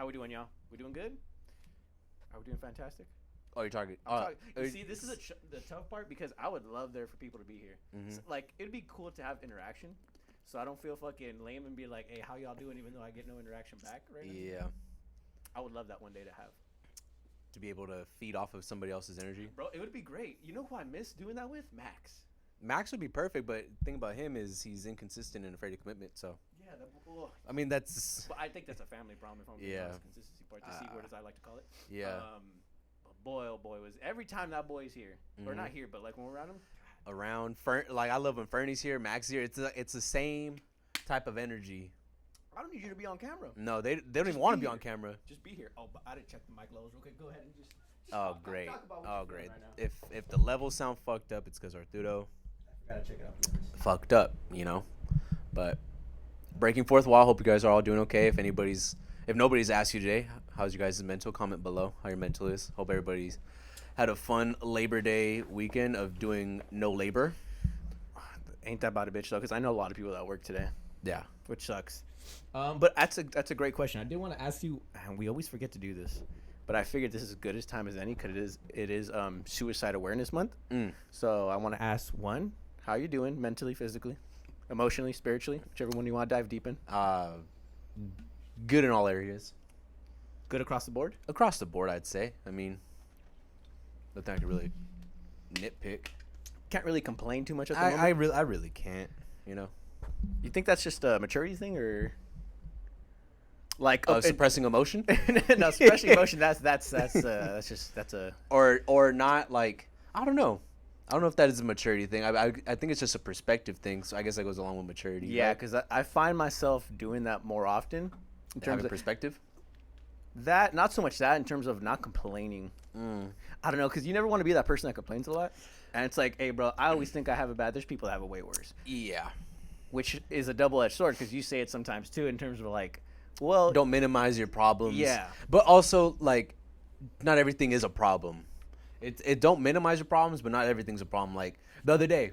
How we doing, y'all? We doing good? Are we doing fantastic? Oh, you're talking. You see, this is the tough part because I would love there for people to be here. Mhm. Like, it'd be cool to have interaction, so I don't feel fucking lame and be like, "Hey, how y'all doing?" Even though I get no interaction back right now. Yeah, I would love that one day to have, to be able to feed off of somebody else's energy. bro. It would be great. You know who I miss doing that with? Max. Max would be perfect, but the thing about him is he's inconsistent and afraid of commitment. So, Yeah, I mean, that's but I think that's a family problem. If I'm being Yeah. honest, consistency part, the C word as I like to call it. yeah. But boy, oh boy, was every time that boy's here, or Mhm. not here, but like when we're around him. Around like I love when Fernie's here, Max here. It's the same type of energy. I don't need you to be on camera. No, they don't even Just want to be be here. on camera. Just be here. Oh, but I didn't check the mic levels. Okay, go ahead and just. Oh talk great. about what Oh you're great. feeling right now. If the levels sound fucked up, it's because Arturo Gotta check it out. fucked up, you know. But breaking fourth wall. Hope you guys are all doing okay. If nobody's asked you today, how's you guys' mental? Comment below how your mental is. Hope everybody's had a fun Labor Day weekend of doing no labor. Ain't that about a bitch though? Because I know a lot of people that work today, Yeah. which sucks. But that's a great question. I did want to ask you, and we always forget to do this, but I figured this is as good as time as any because it is Suicide Awareness Month. Mm. So I want to ask one, how you doing mentally, physically, emotionally, spiritually, whichever one you want to dive deep in. Good in all areas. Good across the board. Across the board, I'd say. I mean, nothing I can really nitpick. Can't really complain too much at the I moment. really can't. You know, You think that's just a maturity thing, or like suppressing emotion, no, suppressing emotion. That's a or not. Like, I don't know. I don't know if that is a maturity thing. I think it's just a perspective thing. So I guess that goes along with maturity. yeah. right? Because I find myself doing that more often in terms Having of perspective. that. Not so much that in terms of not complaining. I don't know, because you never want to be that person that complains a lot. And it's like, hey, bro, I always think I have it bad. There's people that have it way worse, Yeah. which is a double-edged sword because you say it sometimes too in terms of like, well, Don't minimize your problems. Yeah. But also, like, not everything is a problem. It don't minimize your problems, but not everything's a problem. Like the other day,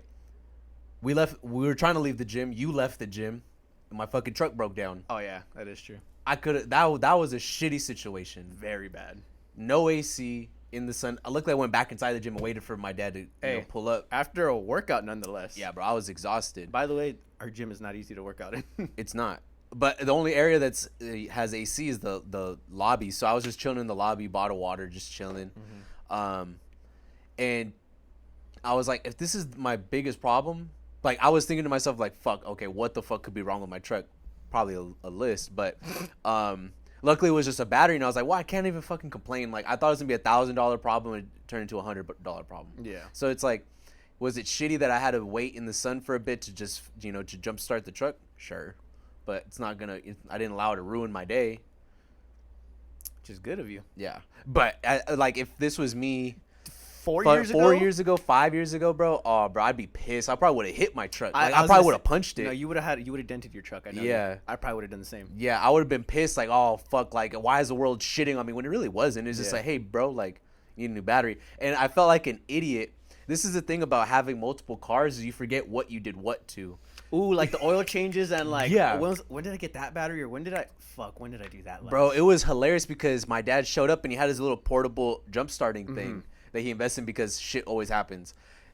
we were trying to leave the gym. You left the gym, and my fucking truck broke down. oh yeah, that is true. I could that was a shitty situation. Very bad. No AC in the sun. I luckily I went back inside the gym and waited for my dad to you know, pull up. After a workout, nonetheless. Yeah, bro, I was exhausted. By the way, our gym is not easy to work out in. It's not. But the only area that's has AC is the lobby. So I was just chilling in the lobby, bottle water, just chilling. And I was like, if this is my biggest problem, like I was thinking to myself, like, fuck, okay, what the fuck could be wrong with my truck? Probably a list, but luckily it was just a battery, and I was like, well, I can't even fucking complain. Like I thought it was gonna be $1,000 problem, and it turned into $100 problem. Yeah. So it's like, was it shitty that I had to wait in the sun for a bit to just to jumpstart the truck? Sure, but it's not gonna. I didn't allow it to ruin my day. Which is good of you. Yeah, but like if this was me 4 4 years ago. years ago, 5 years ago, bro. Oh, bro, I'd be pissed. I probably would have hit my truck. Like, I was probably gonna would have say- punched it. No, you would have dented your truck. I know. Yeah. I probably would have done the same. Yeah, I would have been pissed. Like, oh fuck, like why is the world shitting on me when it really wasn't? It's just Yeah. like, hey, bro, like you need a new battery. And I felt like an idiot. This is the thing about having multiple cars is you forget what you did what to. Ooh, like the oil changes and like, Yeah. when did I get that battery or when did I do that? Last? Bro, it was hilarious because my dad showed up and he had his little portable jump starting thing that he invested in because shit always happens.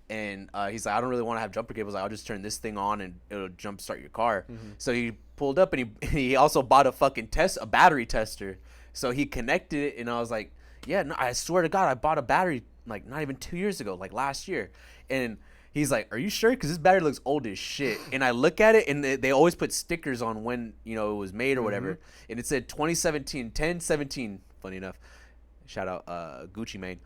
And he's like, I don't really want to have jumper cables. Like, I'll just turn this thing on and it'll jump start your car. So he pulled up and he also bought a fucking a battery tester. So he connected it and I was like, yeah, no, I swear to God, I bought a battery like not even 2 years ago, like last year. And he's like, are you sure? Because this battery looks old as shit. And I look at it and they always put stickers on when, it was made or whatever. And it said 2017, 1017, funny enough. Shout out Gucci Mane.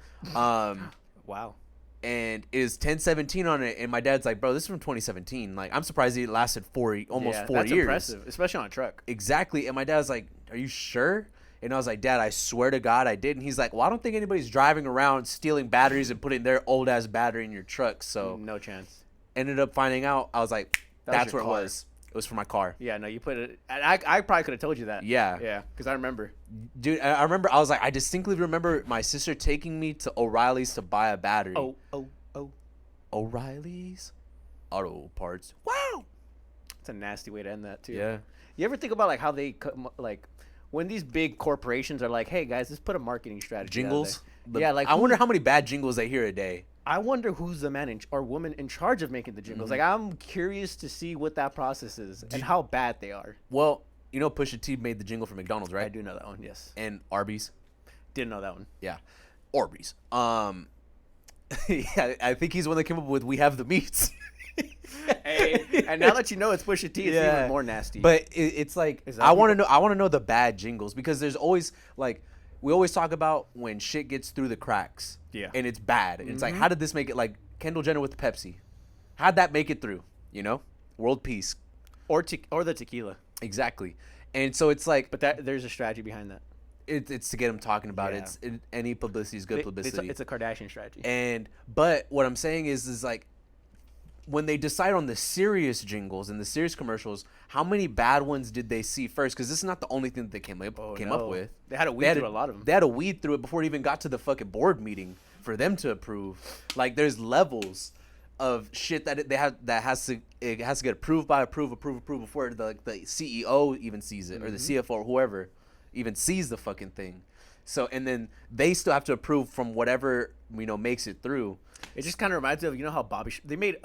Wow. And it is 1017 on it. And my dad's like, bro, this is from 2017. Like, I'm surprised it lasted almost Yeah, 4 that's years. impressive, especially on a truck. Exactly. And my dad's like, are you sure? And I was like, Dad, I swear to God I did. And he's like, well, I don't think anybody's driving around stealing batteries and putting their old ass battery in your truck. So No chance. ended up finding out. I was like, That was that's your where car. it was. It was for my car. Yeah, no, you put it. And I probably could have told you that. Yeah. Yeah, because I remember. Dude, I remember, I was like, I distinctly remember my sister taking me to O'Reilly's to buy a battery. Oh. O'Reilly's Auto Parts. Wow. It's a nasty way to end that too. Yeah. You ever think about like how they like when these big corporations are like, "Hey guys, let's put a marketing strategy." out Jingles. there." Yeah, like I wonder how many bad jingles they hear a day. I wonder who's the man or woman in charge of making the jingles. Like, I'm curious to see what that process is and how bad they are. Well, you know, Pusha T made the jingle for McDonald's, right? I do know that one. Yes, And Arby's. didn't know that one. Yeah, Arby's. Yeah, I think he's the one that came up with "We have the meats." Hey, and now that you know it's Pusha T, it's even more nasty. But it's like Is that I want to people- know. I want to know the bad jingles because there's always like we always talk about when shit gets through the cracks. Yeah. And it's bad. And it's like, how did this make it? Like Kendall Jenner with the Pepsi, how'd that make it through? You know, world peace. or the tequila. Exactly. And so it's like, But there's a strategy behind that. it's to get them talking about Yeah. it. Any publicity is good publicity. It's a Kardashian strategy. But what I'm saying is like when they decide on the serious jingles and the serious commercials, how many bad ones did they see first? Because this is not the only thing that they came up no. with. They had to weed through a lot of them. They had to weed through it before it even got to the fucking board meeting for them to approve. Like there's levels of shit that it has to get approved before the CEO even sees it or the CFO or whoever even sees the fucking thing. So and then they still have to approve from whatever makes it through. It just kind of reminds me of, you know how they made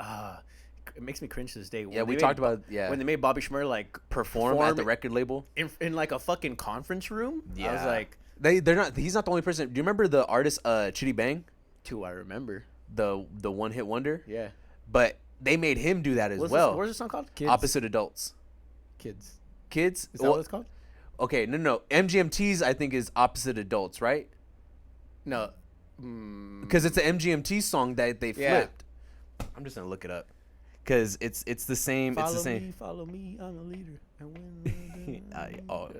it makes me cringe to this day. Yeah, we talked about when they made Bobby Shmurda like perform at the record label in like a fucking conference room. I was like, they're not. He's not the only person. Do you remember the artist Chitty Bang, I remember. the one hit wonder? Yeah. But they made him do that as well. What's the song called? Kids. Opposite adults. Kids. Kids. Is that what it's called? Okay, no. MGMT's I think is opposite adults, right? No. Because it's an MGMT song that they Yeah. flipped. I'm just gonna look it up. Because it's the same. Follow it's the same. me, follow me. I'm a leader. And when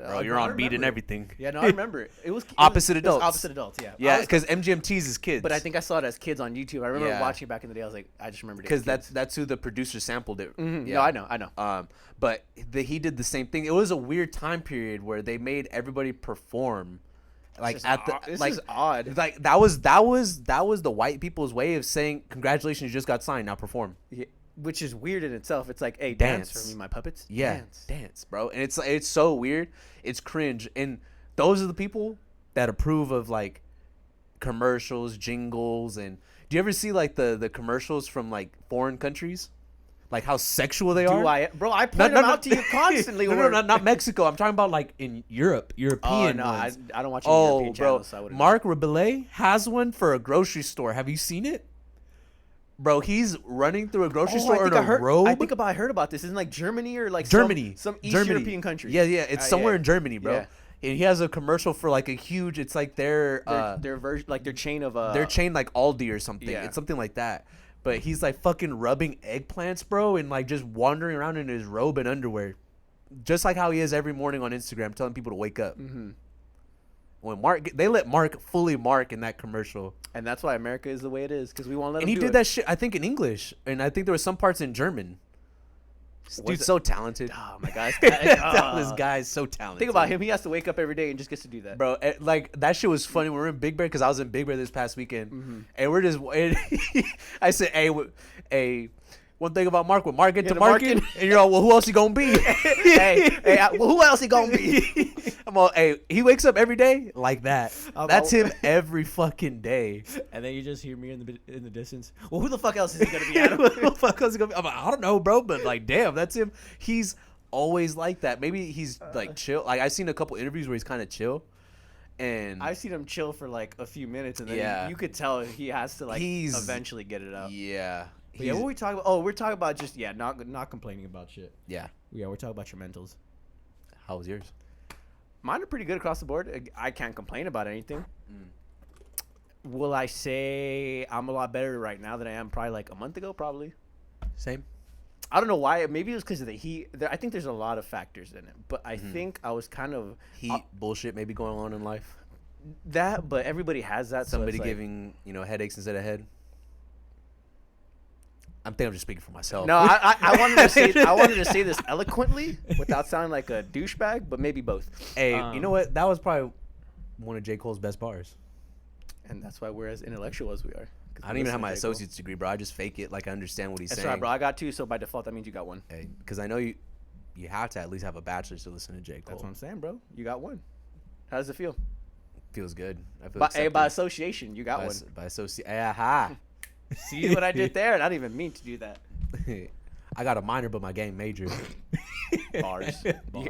Bro, you're on beat and everything. Yeah, no, I remember it. It was Opposite it was adults. opposite adults. Yeah. Yeah, because MGMT's is kids. But I think I saw it as kids on YouTube. I remember Yeah. watching it back in the day. I was like, I just remembered it. because that's who the producer sampled it. No, I know. But he did the same thing. It was a weird time period where they made everybody perform, like This is at the odd. This like is odd. like that was the white people's way of saying congratulations, you just got signed, now perform. Yeah, which is weird in itself. It's like, hey, dance Dance. for me, my puppets. Yeah, Dance. dance, bro. And it's so weird. It's cringe. And those are the people that approve of like commercials, jingles, and do you ever see like the commercials from like foreign countries? Like how sexual they are? I point them out to you constantly. no, not Mexico. I'm talking about like in Europe, Oh European no, ones. I don't watch any European channels. So I wouldn't know. Mark Rabelais has one for a grocery store. Have you seen it? Bro, he's running through a grocery store in a robe. I heard about this. Isn't like Germany or like Germany, some East Germany. European country. Yeah, it's somewhere in Germany, bro. Yeah. And he has a commercial for like a huge. It's like their Their version, like their chain of their chain like Aldi or something. Yeah. It's something like that. But he's like fucking rubbing eggplants, bro, and like just wandering around in his robe and underwear, just like how he is every morning on Instagram, telling people to wake up. Mm-hmm. When they let Mark fully Mark in that commercial, and that's why America is the way it is because we won't let and him he do did it. that shit I think in English, and I think there was some parts in German. This Was dude's it- so talented. Oh my god, This guy is so talented. Think about him. He has to wake up every day and just gets to do that. Bro, like that shit was funny. We were in Big Bear because I was in Big Bear this past weekend, Mm-hmm. and we're just. I said, "Hey, one thing about Mark, when Mark get to to market, market. and you're all, well, who else he gonna be? Well, who else he gonna be? I'm all, hey, he wakes up every day like that. I'm That's all- him every fucking day. And then you just hear me in the distance. Well, who the fuck else is he gonna be? Adam? What the fuck else he gonna be? I'm like, I don't know, bro, but like, damn, that's him. He's always like that. Maybe he's like chill. Like I've seen a couple interviews where he's kind of chill, and I've seen him chill for like a few minutes, and then Yeah. you could tell he has to like He's- eventually get it out. yeah, But yeah, what we talking about? Oh, we're talking about just not complaining about shit. yeah. Yeah, we're talking about your mentals. How was yours? Mine are pretty good across the board. I can't complain about anything. Mm. Will I say I'm a lot better right now than I am probably like a month ago? Probably. Same. I don't know why. Maybe it was because of the heat. I think there's a lot of factors in it. But I think I was kind of Heat bullshit maybe going on in life. that. But everybody has that. so Somebody it's like- giving headaches instead of head. I think I'm just speaking for myself. No, I wanted to say this eloquently without sounding like a douchebag, but maybe both. Hey, you know what? That was probably one of J. Cole's best bars. And that's why we're as intellectual as we are. 'Cause I don't we even listen have to my J. Cole. associate's degree, bro. I just fake it like I understand what he's That's saying. right, bro. I got two, so by default that means you got one. Hey, because I know you have to at least have a bachelor's to listen to J. Cole. That's what I'm saying, bro. You got one. How does it feel? Feels good. I feel By accepted. association, you got one. By association. Aha. See what I did there? I didn't even mean to do that. I got a minor, but my game major. Bars.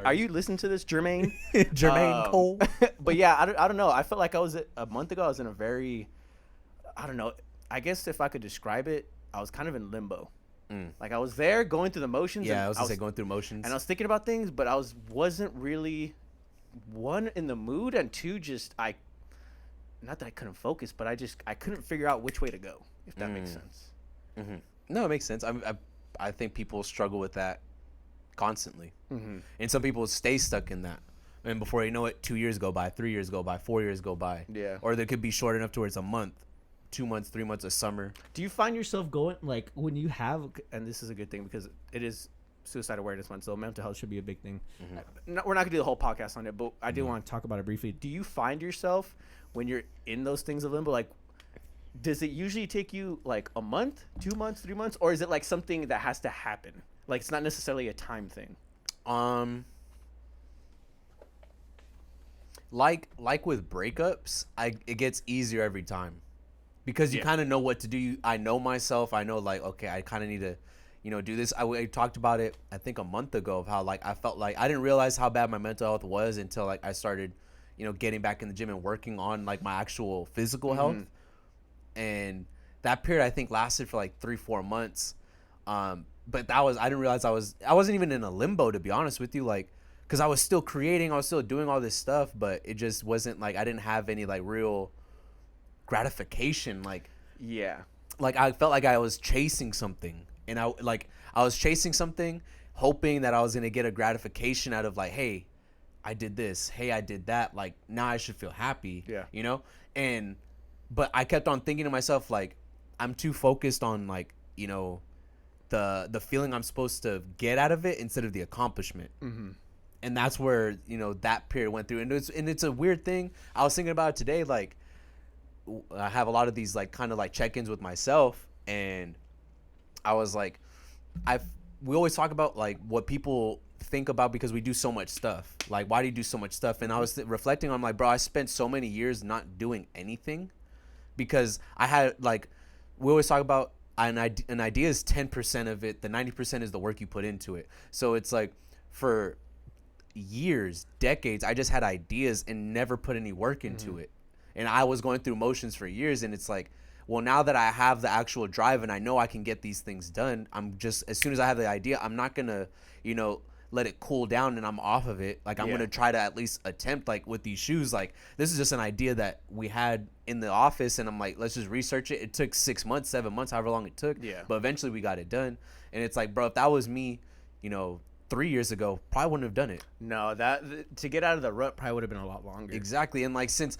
Are you listening to this, Jermaine? Jermaine Cole. But yeah, I don't know. I felt like I was a month ago. I was in a very, I don't know. I guess if I could describe it, I was kind of in limbo. Like I was there going through the motions. Yeah, and I was gonna say going through motions. And I was thinking about things, but I wasn't really, one, in the mood, and two, just not that I couldn't focus, but I couldn't figure out which way to go, if that makes sense. No, it makes sense. I think people struggle with that constantly, and some people stay stuck in that. And before you know it, 2 years go by, 3 years go by, 4 years go by. Yeah. Or they could be short enough to where it's a month, 2 months, 3 months, a summer. Do you find yourself going, like, when you have, and this is a good thing because it is Suicide Awareness Month, so mental health should be a big thing. We're not going to do the whole podcast on it, but I do want to talk about it briefly. Do you find yourself, when you're in those things of limbo, like, does it usually take you, like, a month, 2 months, 3 months, or is it, like, something that has to happen? Like, it's not necessarily a time thing. Like with breakups, it gets easier every time. Because you kind of know what to do. I know myself. I know, like, okay, I kind of need to, do this. I talked about it, I think, a month ago of how, like, I felt like I didn't realize how bad my mental health was until, like, I started, getting back in the gym and working on, like, my actual physical health. And that period, I think, lasted for, like, 3-4 months. But I didn't realize I wasn't even in a limbo, to be honest with you, like, because I was still creating, I was still doing all this stuff, but it just wasn't, like, I didn't have any, like, real gratification. Like I felt like I was chasing something, and I was chasing something, hoping that I was gonna get a gratification out of, like, hey, I did this, hey, I did that, like, now I should feel happy. But I kept on thinking to myself, like, I'm too focused on, like, the feeling I'm supposed to get out of it instead of the accomplishment. And that's where that period went through, and it's a weird thing. I was thinking about it today, like, I have a lot of these, like, kind of like check-ins with myself, and I was like, we always talk about, like, what people think about because we do so much stuff. Like, why do you do so much stuff? And I was reflecting on, like, bro, I spent so many years not doing anything because I had, like, we always talk about an idea is 10% of it. The 90% is the work you put into it. So it's like for years, decades, I just had ideas and never put any work into it. And I was going through motions for years, and it's like, well, now that I have the actual drive and I know I can get these things done, I'm just, as soon as I have the idea, I'm not going to, let it cool down and I'm off of it. Like, I'm going to try to at least attempt, like, with these shoes. Like, this is just an idea that we had in the office, and I'm like, let's just research it. It took 6 months, 7 months, however long it took. But eventually we got it done. And it's like, bro, if that was me, 3 years ago, probably wouldn't have done it. No, to get out of the rut probably would have been a lot longer. Exactly. And, like, since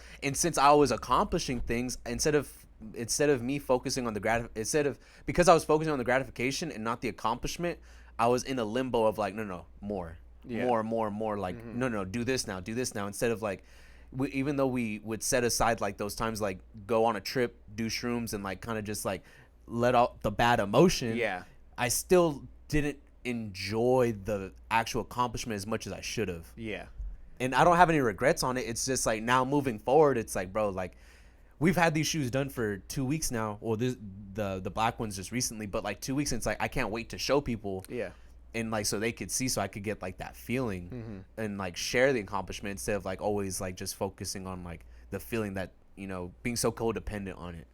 I was accomplishing things, instead of me focusing on because I was focusing on the gratification and not the accomplishment, I was in a limbo of, like, no, more, like, no, do this now, instead of, like, even though we would set aside, like, those times, like, go on a trip, do shrooms, and, like, kind of just, like, let out the bad emotion. I still didn't enjoy the actual accomplishment as much as I should have. And I don't have any regrets on it. It's just, like, now moving forward, it's like, bro, like, we've had these shoes done for 2 weeks now. Well, the black ones just recently, but, like, 2 weeks, and it's like, I can't wait to show people. And, like, so they could see, so I could get, like, that feeling and, like, share the accomplishment instead of, like, always, like, just focusing on, like, the feeling that, being so codependent on it.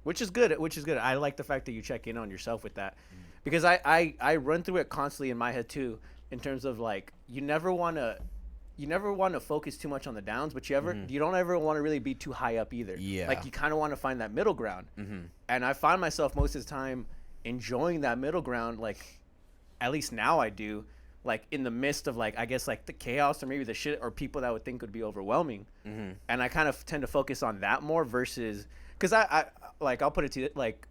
Which is good. I like the fact that you check in on yourself with that, because I run through it constantly in my head too, in terms of, like, you never want to focus too much on the downs, but you don't ever want to really be too high up either. Like, you kind of want to find that middle ground. And I find myself most of the time enjoying that middle ground, like, at least now I do, like, in the midst of, like, I guess, like, the chaos or maybe the shit or people that would think would be overwhelming. And I kind of tend to focus on that more versus, because I'll put it to you, like,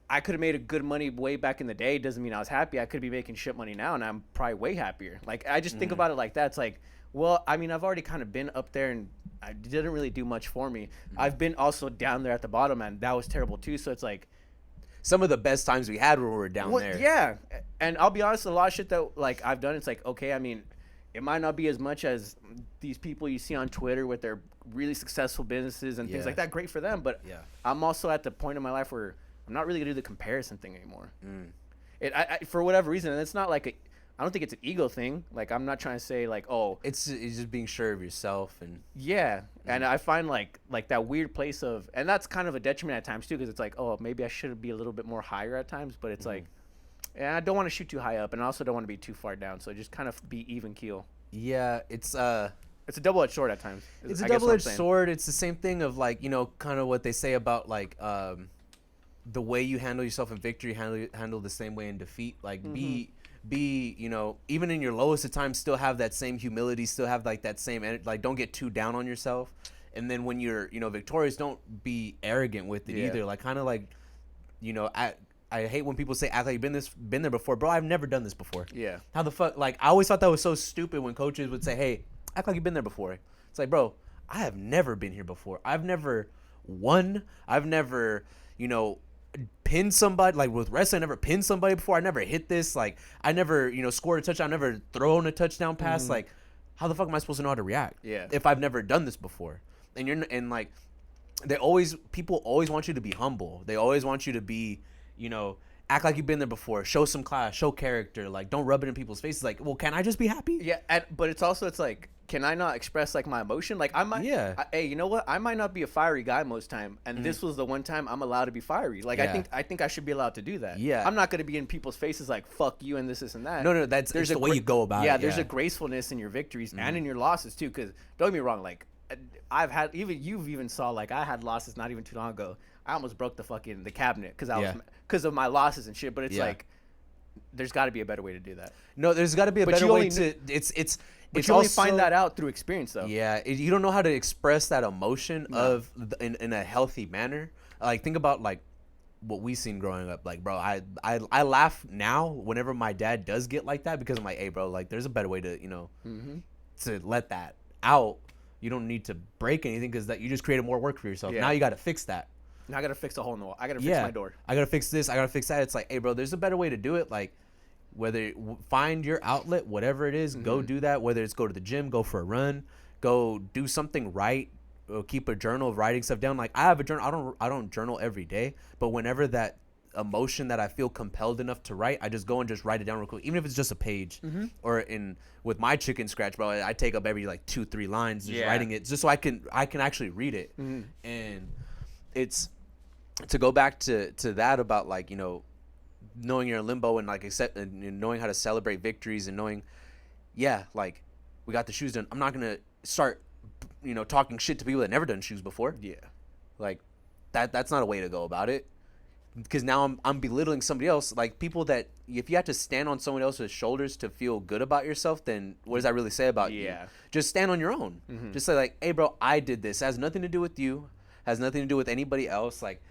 I could have made a good money way back in the day. Doesn't mean I was happy. I could be making shit money now, and I'm probably way happier. Like, I just think about it like that. It's like, well, I mean, I've already kind of been up there, and I didn't really do much for me. I've been also down there at the bottom, and that was terrible too. So it's like, some of the best times we had when we were down there. Yeah, and I'll be honest, a lot of shit that, like, I've done, it's like, okay, I mean, it might not be as much as these people you see on Twitter with their really successful businesses and things Yeah. like that. Great for them, but Yeah. I'm also at the point in my life where I'm not really gonna do the comparison thing anymore. Mm. For whatever reason, and it's not like I don't think it's an ego thing. Like I'm not trying to say like, oh, It's just being sure of yourself and yeah, and I find like that weird place of, and that's kind of a detriment at times too, because it's like, oh, maybe I should be a little bit more higher at times, but it's like, and I don't want to shoot too high up, and I also don't want to be too far down, so just kind of be even keel. yeah, it's a double-edged sword at times. it's I a guess what I'm double-edged saying. sword. It's the same thing of like, you know, kind of what they say about like the way you handle yourself in victory, handle the same way in defeat. Like be you know, even in your lowest of times, still have that same humility, still have like that same like don't get too down on yourself. And then when you're, you know, victorious, don't be arrogant with it Yeah. either. Like kind of like, you know, I hate when people say act like you've been there before. Bro, I've never done this before. Yeah. How the fuck? Like I always thought that was so stupid when coaches would say, "Hey, act like you've been there before." It's like, bro, I have never been here before. I've never won. I've never, you know, pinned somebody. Like with wrestling, I never pinned somebody before. I never hit this. Like I never, you know, scored a touchdown. I never thrown a touchdown pass. Like how the fuck am I supposed to know how to react? Yeah. If I've never done this before, and like people always want you to be humble. They always want you to be, you know, act like you've been there before. Show some class. Show character. Like don't rub it in people's faces. Like, well, can I just be happy? Yeah, but it's also, it's like, can I not express like my emotion? Like I might, Yeah. hey, you know what? I might not be a fiery guy most time, and this was the one time I'm allowed to be fiery. Like Yeah. I think I should be allowed to do that. Yeah. I'm not gonna be in people's faces like fuck you and this and that. No, that's There's it's the way you go about it. Yeah, there's a gracefulness in your victories and in your losses too. Because don't get me wrong, like I've had, you've even saw, like I had losses not even too long ago. I almost broke the cabinet because of my losses and shit. But it's Yeah. like there's got to be a better way to do that. No, there's got to be a But better you way only to. It's But you only find that out through experience, though. Yeah, you don't know how to express that emotion in a healthy manner. Like think about like what we seen growing up. Like, bro, I laugh now whenever my dad does get like that because I'm like, hey, bro, like there's a better way to, you know, to let that out. You don't need to break anything because that you just created more work for yourself. Yeah. Now you got to fix that. Now I got to fix a hole in the wall. I got to fix my door. I gotta fix this. I gotta fix that. It's like, hey, bro, there's a better way to do it. Like, find your outlet, whatever it is, go do that. Whether it's go to the gym, go for a run, go do something right, or keep a journal of writing stuff down. Like I have a journal. I don't journal every day, but whenever that emotion that I feel compelled enough to write, I just go and just write it down real quick, even if it's just a page. Or with my chicken scratch, bro, I take up every like 2-3 lines just writing it just so I can actually read it. And it's to go back to that about like, you know, knowing you're in limbo and like and knowing how to celebrate victories and knowing, yeah, like we got the shoes done. I'm not gonna start, you know, talking shit to people that never done shoes before. Yeah. Like that's not a way to go about it. Because now I'm belittling somebody else. Like people that if you have to stand on someone else's shoulders to feel good about yourself, then what does that really say about you? Yeah. Just stand on your own. Just say like, hey, bro, I did this. It has nothing to do with you. Has nothing to do with anybody else. Like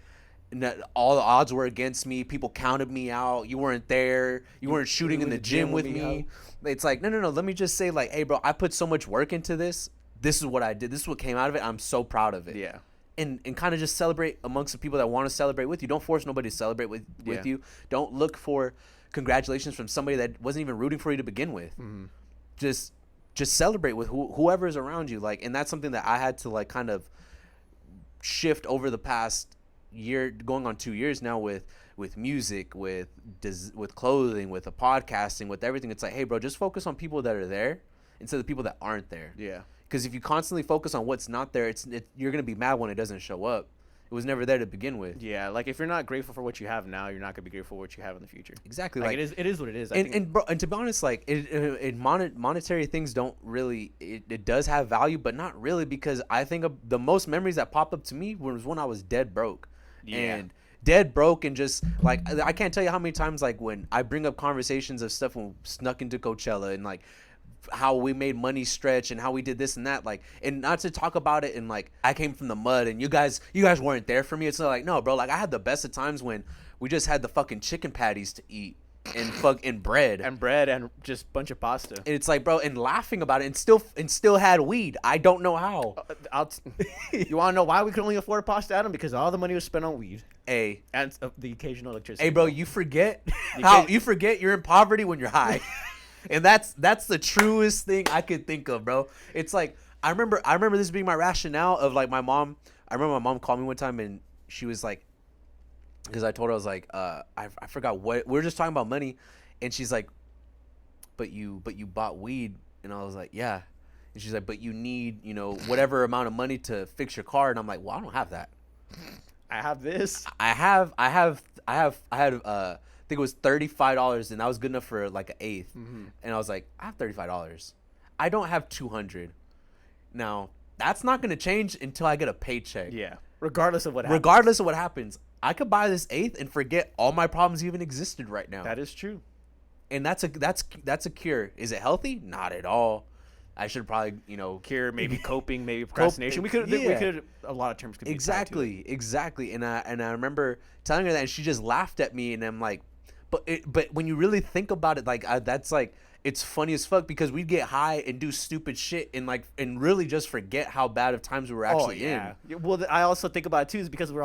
all the odds were against me. People counted me out. You weren't there. You weren't shooting in the gym with me. It's like, no. Let me just say like, hey, bro, I put so much work into this. This is what I did. This is what came out of it. I'm so proud of it. Yeah. And kind of just celebrate amongst the people that want to celebrate with you. Don't force nobody to celebrate with you. Don't look for congratulations from somebody that wasn't even rooting for you to begin with. Just celebrate with whoever is around you. Like, and that's something that I had to like kind of shift over the past year, going on 2 years now with music, with clothing, with the podcasting, with everything. It's like, hey, bro, just focus on people that are there instead of people that aren't there. Yeah. Because if you constantly focus on what's not there, you're gonna be mad when it doesn't show up. It was never there to begin with. Yeah. Like if you're not grateful for what you have now, you're not gonna be grateful for what you have in the future. Exactly. Like it is what it is. And to be honest, like monetary things don't really. It does have value, but not really, because I think of the most memories that pop up to me was when I was dead broke. Yeah. And dead broke and just like I can't tell you how many times like when I bring up conversations of stuff when we snuck into Coachella and like how we made money stretch and how we did this and that, like, and not to talk about it and like I came from the mud and you guys weren't there for me. It's not like, no, bro, like I had the best of times when we just had the fucking chicken patties to eat and bread and just bunch of pasta. and it's like, bro, and laughing about it and still had weed. I don't know how. You want to know why we could only afford pasta, Adam? Because all the money was spent on weed Hey, and the occasional electricity. hey, bro, you forget how you forget you're in poverty when you're high. And that's the truest thing I could think of, bro. It's like I remember this being my rationale of like my mom. I remember my mom called me one time and she was like, because I told her I was like, I forgot what we were just talking about money, and she's like, but you bought weed, and I was like, yeah, and she's like, but you need whatever amount of money to fix your car, and I'm like, well, I don't have that. I have this. I had I think it was $35, and that was good enough for like an eighth. And I was like, I have $35. I don't have 200. Now that's not gonna change until I get a paycheck. Yeah. Regardless of what happens. Regardless of what happens, I could buy this eighth and forget all my problems even existed right now. That is true. And that's a cure. Is it healthy? Not at all. I should probably Cure, maybe coping, maybe procrastination. We could a lot of terms could be tied to it. Exactly. And I remember telling her that, and she just laughed at me, and I'm like, but when you really think about it, like that's like, it's funny as fuck because we'd get high and do stupid shit and really just forget how bad of times we were actually in. Yeah, well, I also think about it too is because we're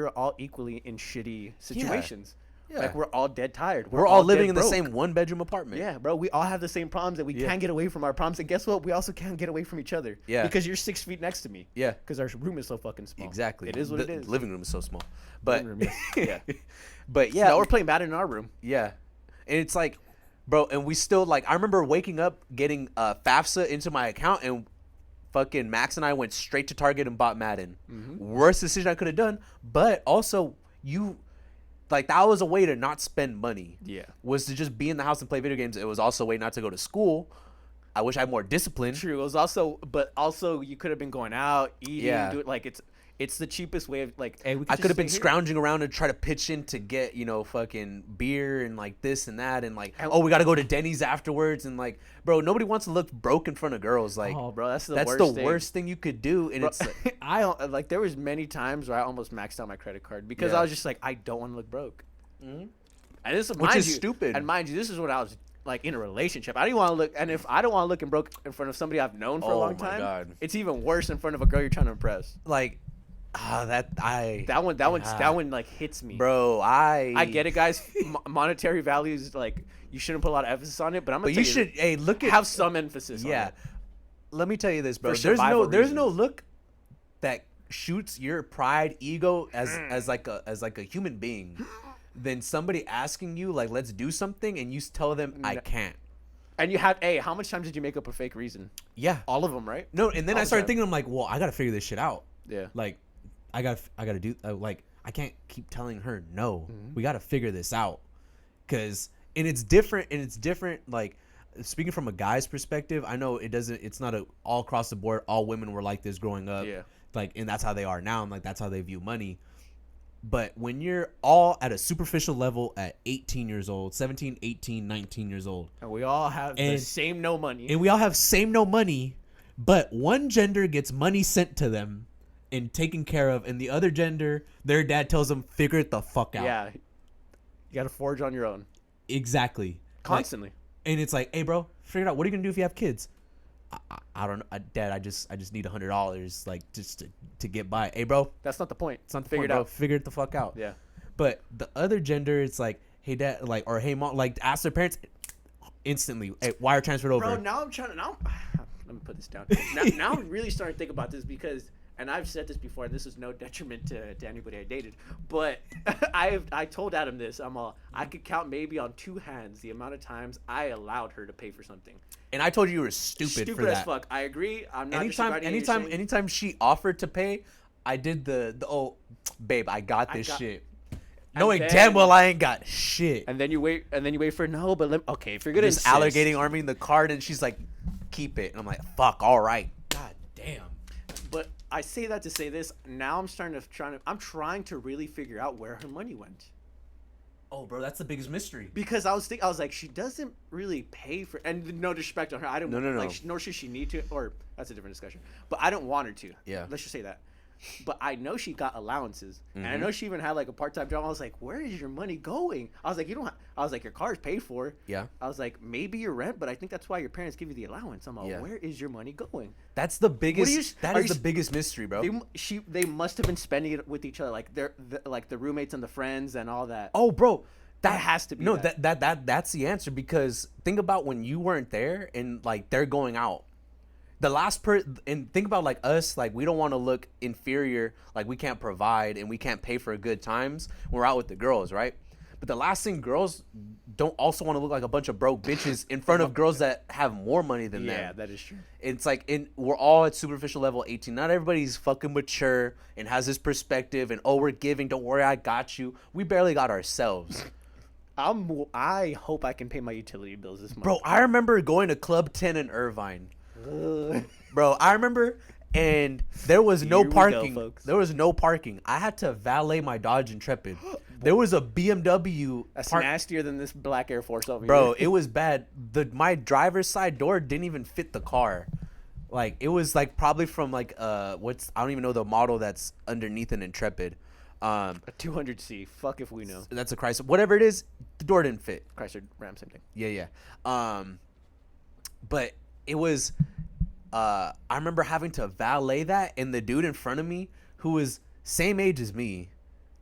all equally in shitty situations. Yeah. Like we're all dead tired. We're all living dead in the broke. same 1-bedroom apartment. Yeah, bro. We all have the same problems and we can't get away from our problems. And guess what? We also can't get away from each other. Yeah. Because you're 6 feet next to me. Yeah. Because our room is so fucking small. Exactly. It is what the it is. Living room is so small. But Living room is- yeah. But yeah. No, we're playing bad in our room. Yeah. And it's like, bro, and we still like, I remember waking up getting FAFSA into my account, and fucking Max and I went straight to Target and bought Madden. Worst decision I could have done, but also that was a way to not spend money. Yeah. Was to just be in the house and play video games. It was also a way not to go to school. I wish I had more discipline. True. It was also you could have been going out, eating, Yeah. it's the cheapest way of like, hey, we I could have been stay here. scrounging around and try to pitch in to get, fucking beer and like this and that, and like, oh, we got to go to Denny's afterwards, and like, bro, nobody wants to look broke in front of girls. Like, Oh, bro, that's the worst thing you could do. And Bro, it's like, there was many times where I almost maxed out my credit card because Yeah. I was just like, I don't want to look broke. And this, Which mind is you, stupid. And mind you, this is when I was like in a relationship. I didn't want to look, and if I don't want to look broke in front of somebody I've known for a Oh long my time, God. it's even worse in front of a girl you're trying to impress. like, That one like hits me. bro, I get it, guys. Monetary values, like you shouldn't put a lot of emphasis on it, but I'm gonna But tell you should, hey, look at, have some emphasis. yeah. on it. Let me tell you this, bro. For There's survival there's no reasons. look that shoots your pride, ego as like a human being than somebody asking you like, let's do something, and you tell them I can't. And you have, hey, how much time did you make up a fake reason? Yeah. All of them, right? No, and then All I the started time. thinking, I'm like, well, I gotta figure this shit out. Yeah. Like, I gotta do like, I can't keep telling her no. Mm-hmm. We gotta figure this out, and it's different. Like, speaking from a guy's perspective, I know it's not all across the board. All women were like this growing up. Yeah. Like, and that's how they are now, and like that's how they view money. But when you're all at a superficial level at 18 years old, 17, 18, 19 years old, And we all have the same no money. and we all have same no money, but one gender gets money sent to them and taken care of, and the other gender, their dad tells them, figure it the fuck out. Yeah. You got to forge on your own. Exactly. Constantly. Like, and it's like, hey, bro, figure it out. What are you going to do if you have kids? I don't know. Dad, I just need $100, like, just to get by. Hey, bro, That's not the point. it's not the Figure point, it bro. out. Figure it the fuck out. Yeah. But the other gender, it's like, hey, dad, like, or hey, mom, like, ask their parents instantly. Hey, wire transferred over. Bro, now I'm trying to, let me put this down. Now I'm really starting to think about this because, and I've said this before, and this is no detriment to anybody I dated, but I told Adam this. I could count maybe on two hands the amount of times I allowed her to pay for something. And I told you were stupid for as that. fuck. I agree. I'm not disregarding what you're saying. Anytime she offered to pay, I did the oh, babe, I got this shit. Knowing then- damn well I ain't got shit. And then you wait for no, but okay, if you're gonna Just insist. alligating arming the card, and she's like, keep it. And I'm like, fuck, all right. God damn. But I say that to say this. Now I'm I'm trying to really figure out where her money went. Oh, bro, that's the biggest mystery. Because I was like, she doesn't really pay for, and no disrespect on her. I don't. No. Like, nor should she need to, or that's a different discussion. But I don't want her to. Yeah. Let's just say that. But I know she got allowances, and I know she even had like a part-time job. I was like, where is your money going? I was like, I was like, your car's paid for. Yeah. I was like, maybe your rent, but I think that's why your parents give you the allowance. I'm like, Yeah. where is your money going? That's the biggest. you- That are is you the s- biggest mystery, bro. They must have been spending it with each other, like like the roommates and the friends and all that. Oh, bro, That has to be no, that. that's the answer, because think about when you weren't there and like they're going out. The last and think about like us, like we don't want to look inferior, like we can't provide and we can't pay for good times when we're out with the girls, right? But the last thing, girls don't also want to look like a bunch of broke bitches in front of girls that have more money than them. Yeah, that is true. It's like we're all at superficial level 18. Not everybody's fucking mature and has this perspective and, oh, we're giving, don't worry, I got you. We barely got ourselves. I hope I can pay my utility bills this month. Bro, I remember going to Club 10 in Irvine. Bro, I remember, and there was no Here we go, parking. folks. There was no parking. I had to valet my Dodge Intrepid. There was a BMW. That's nastier than this black Air Force over Bro, here. it was bad. My driver's side door didn't even fit the car. Like, it was like probably from like I don't even know the model that's underneath an Intrepid. A 200C. Fuck if we know. That's a Chrysler. Whatever it is, the door didn't fit. Chrysler Ram, same thing. Yeah. But it was I remember having to valet that, and the dude in front of me, who was same age as me,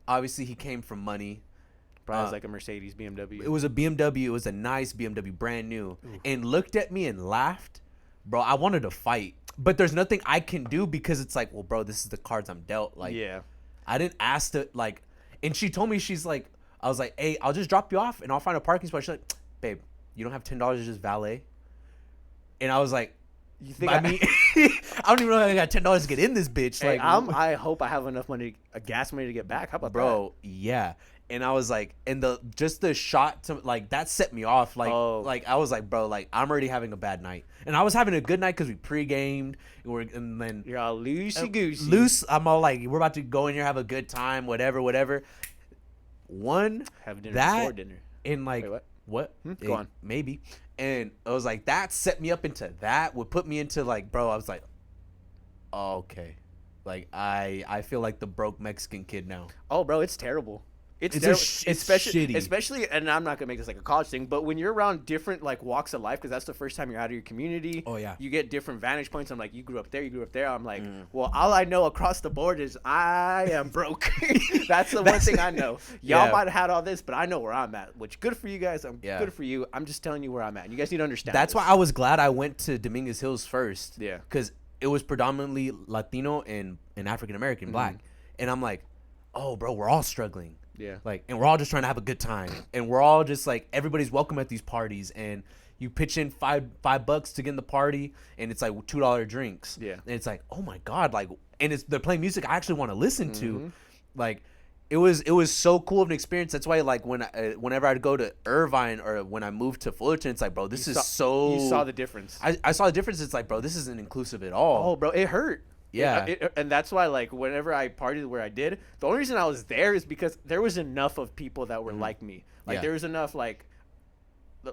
obviously he came from money. Probably was like a Mercedes, BMW. It was a BMW. It was a nice BMW, brand new. And looked at me and laughed. Bro, I wanted to fight. But there's nothing I can do, because it's like, well, bro, this is the cards I'm dealt. Like, yeah. I didn't ask to, like, and she told me, she's like, I was like, hey, I'll just drop you off and I'll find a parking spot. She's like, babe, you don't have $10 to just valet? And I was like, You think I mean, I don't even know how I got $10 to get in this bitch. Hey, Like, I hope I have enough money, gas money to get back. How about bro, yeah. And I was like, and the shot to, like, that set me off. Like, Oh. like I was like, bro, like, I'm already having a bad night. And I was having a good night because we pre-gamed. And then that? You're all loosey-goosey. loose. I'm all like, we're about to go in here, have a good time, whatever. Have dinner that, before dinner. and like, Wait, what? what? Go on. Maybe. And I was like, that set me up into that, would put me into like, bro, I was like, oh, okay. Like, I feel like the broke Mexican kid now. Oh, bro, it's terrible. It's It's terrible. it's shitty. Especially, and I'm not gonna make this like a college thing, but when you're around different like walks of life, because that's the first time you're out of your community. Oh, yeah. You get different vantage points. I'm like, you grew up there, you grew up there. I'm like, well, all I know across the board is I am broke. That's the one thing I know. Y'all Yeah. might have had all this, but I know where I'm at. Which good for you guys. Yeah. Good for you. I'm just telling you where I'm at. You guys need to understand. That's this. why I was glad I went to Dominguez Hills first. Yeah. Because it was predominantly Latino and African American, black. And I'm like, oh, bro, we're all struggling. Yeah. Like, and we're all just trying to have a good time. And we're all just like, everybody's welcome at these parties. And you pitch in $5 to get in the party, and it's like $2 drinks. Yeah. And it's like, oh my God. Like, and they're playing music I actually want to listen to. Like, it was so cool of an experience. That's why, like, whenever I'd go to Irvine or when I moved to Fullerton, it's like, bro, this is so. You saw the difference. I saw the difference. It's like, bro, this isn't inclusive at all. Oh, bro, it hurt. Yeah. And that's why, like, whenever I partied where I did, the only reason I was there is because there was enough of people that were like me. Like, Yeah. there was enough, like,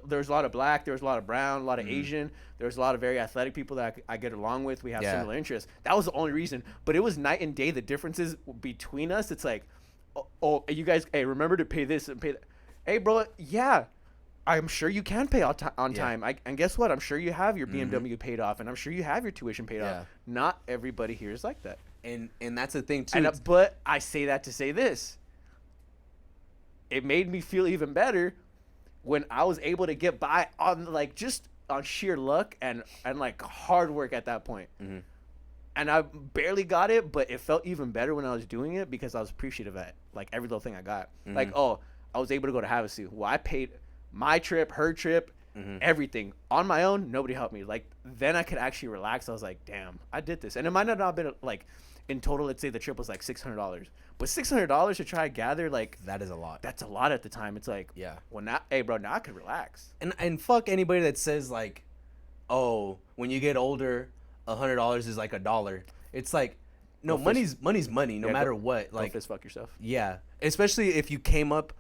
there was a lot of black, there was a lot of brown, a lot of Asian. There was a lot of very athletic people that I get along with. We have Yeah. similar interests. That was the only reason. But it was night and day, the differences between us. It's like, oh, you guys, hey, remember to pay this and pay that. Hey, bro, yeah. I'm sure you can pay on time. And guess what? I'm sure you have your BMW paid off, and I'm sure you have your tuition paid Yeah. off. Not everybody here is like that. And that's the thing too. But I say that to say this. It made me feel even better when I was able to get by on like just on sheer luck and like hard work at that point. And I barely got it, but it felt even better when I was doing it because I was appreciative at like every little thing I got. Like, oh, I was able to go to Havasu. Well, I paid my trip, her trip, everything on my own. Nobody helped me. Like, then I could actually relax. I was like, damn, I did this. And it might not have been like in total, let's say the trip was like $600, but $600 to try to gather, like, that is a lot. that's a lot at the time. It's like, Yeah. well, now, hey, bro, now I could relax. And fuck anybody that says like, oh, when you get older, $100 is like $1. It's like, no, Go money's money, no Yeah, matter go- what. Go Like, fist fuck yourself. yeah, especially if you came up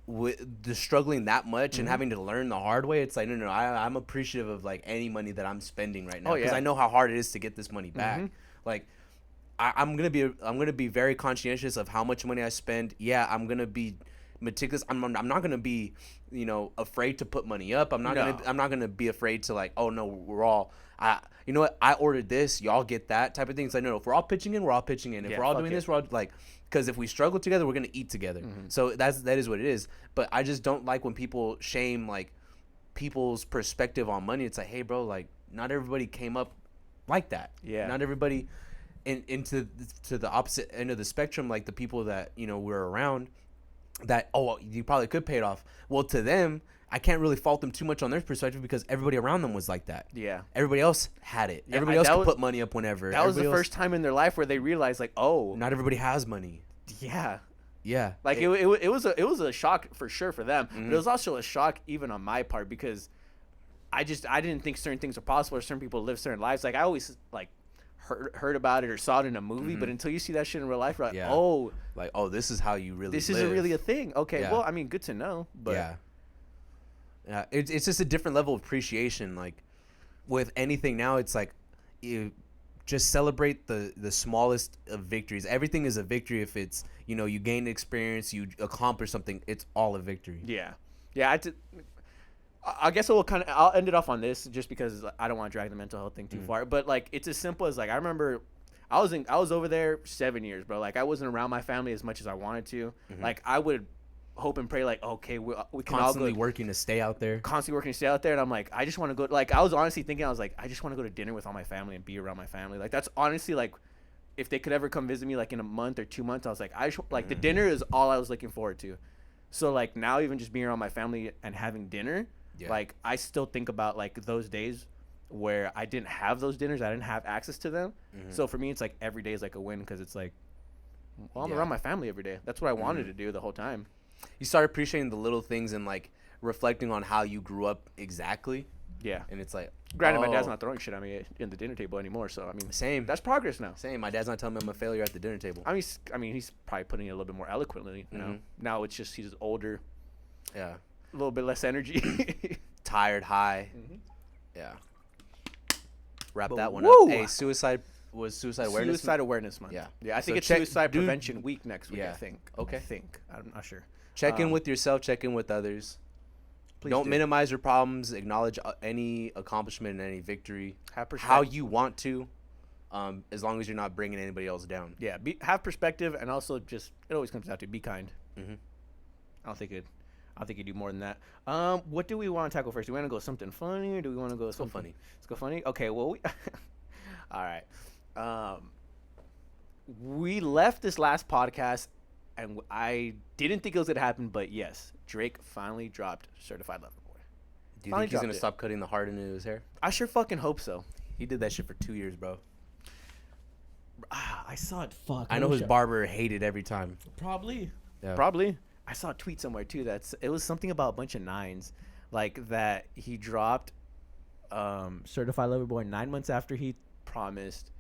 with the struggling that much and having to learn the hard way. It's like, no, I'm appreciative of like any money that I'm spending right now Oh, because yeah. I know how hard it is to get this money back. Like, I'm gonna be very conscientious of how much money I spend. Yeah, I'm gonna be meticulous. I'm not gonna be, afraid to put money up. I'm not gonna be afraid to like, oh no, we're all. You know what? I ordered this. Y'all get that type of thing. It's like no. If we're all pitching in, we're all pitching in. If we're all doing this, we're all like. Because if we struggle together, we're gonna eat together. So that is what it is. But I just don't like when people shame like people's perspective on money. It's like, hey, bro, like not everybody came up like that. Yeah. Not everybody into to the opposite end of the spectrum, like the people that were around. That you probably could pay it off. Well, to them, I can't really fault them too much on their perspective because everybody around them was like that. Yeah. Everybody else had it. Yeah, everybody else could put money up whenever. That was the first time in their life where they realized, like, oh, not everybody has money. Yeah. Yeah. Like it was a shock for sure for them. But it was also a shock even on my part because I didn't think certain things were possible or certain people live certain lives. Like I always like heard about it or saw it in a movie, but until you see that shit in real life, you're like, oh, this is how you really this live. isn't really a thing. Okay, Yeah. well, I mean, good to know. But yeah, it's just a different level of appreciation. Like with anything now, it's like you just celebrate the smallest of victories. Everything is a victory if it's you gain experience, you accomplish something. It's all a victory. Yeah. I guess I'll end it off on this just because I don't want to drag the mental health thing too far. But like it's as simple as like I remember I was over there 7 years, bro. Like I wasn't around my family as much as I wanted to. Like I would hope and pray like, okay, we can Constantly all go, working to stay out there. constantly working to stay out there. And I'm like, I just want to go. Like I was honestly thinking, I was like, I just want to go to dinner with all my family and be around my family. Like that's honestly like, if they could ever come visit me like in a month or 2 months, I was like, like the dinner is all I was looking forward to. So like now even just being around my family and having dinner. Yeah. Like I still think about like those days where I didn't have those dinners, I didn't have access to them. So for me, it's like every day is like a win because it's like, well, I'm around my family every day. That's what I wanted to do the whole time. You start appreciating the little things and like reflecting on how you grew up exactly. Yeah, and it's like, granted, my dad's not throwing shit at me in the dinner table anymore. So I mean, same. That's progress now. Same. My dad's not telling me I'm a failure at the dinner table. I mean, he's probably putting it a little bit more eloquently. You know, now it's just he's older. Yeah, a little bit less energy. Tired, high. Yeah. Wrap that one woo! up. Hey, suicide awareness. Suicide awareness month. Yeah. I think it's suicide prevention week next week. Yeah. I think. Okay. I'm not sure. Check in with yourself. Check in with others. Don't minimize your problems. Acknowledge any accomplishment and any victory. How you want to, as long as you're not bringing anybody else down. Yeah. Have perspective, and also just it always comes down to be kind. I don't think you do more than that. What do we want to tackle first? Do we want to go something funny, or do we want to go something funny? Let's go funny. Okay. Well, all right. We left this last podcast, and I didn't think it was gonna happen, but yes, Drake finally dropped Certified Lover Boy. Do you think he's gonna stop cutting the heart into his hair? I sure fucking hope so. He did that shit for 2 years, bro. I saw it. Fuck. I know his barber hated every time. Probably. Yeah. Probably. I saw a tweet somewhere too it was something about a bunch of nines, like that he dropped Certified Lover Boy 9 months after he promised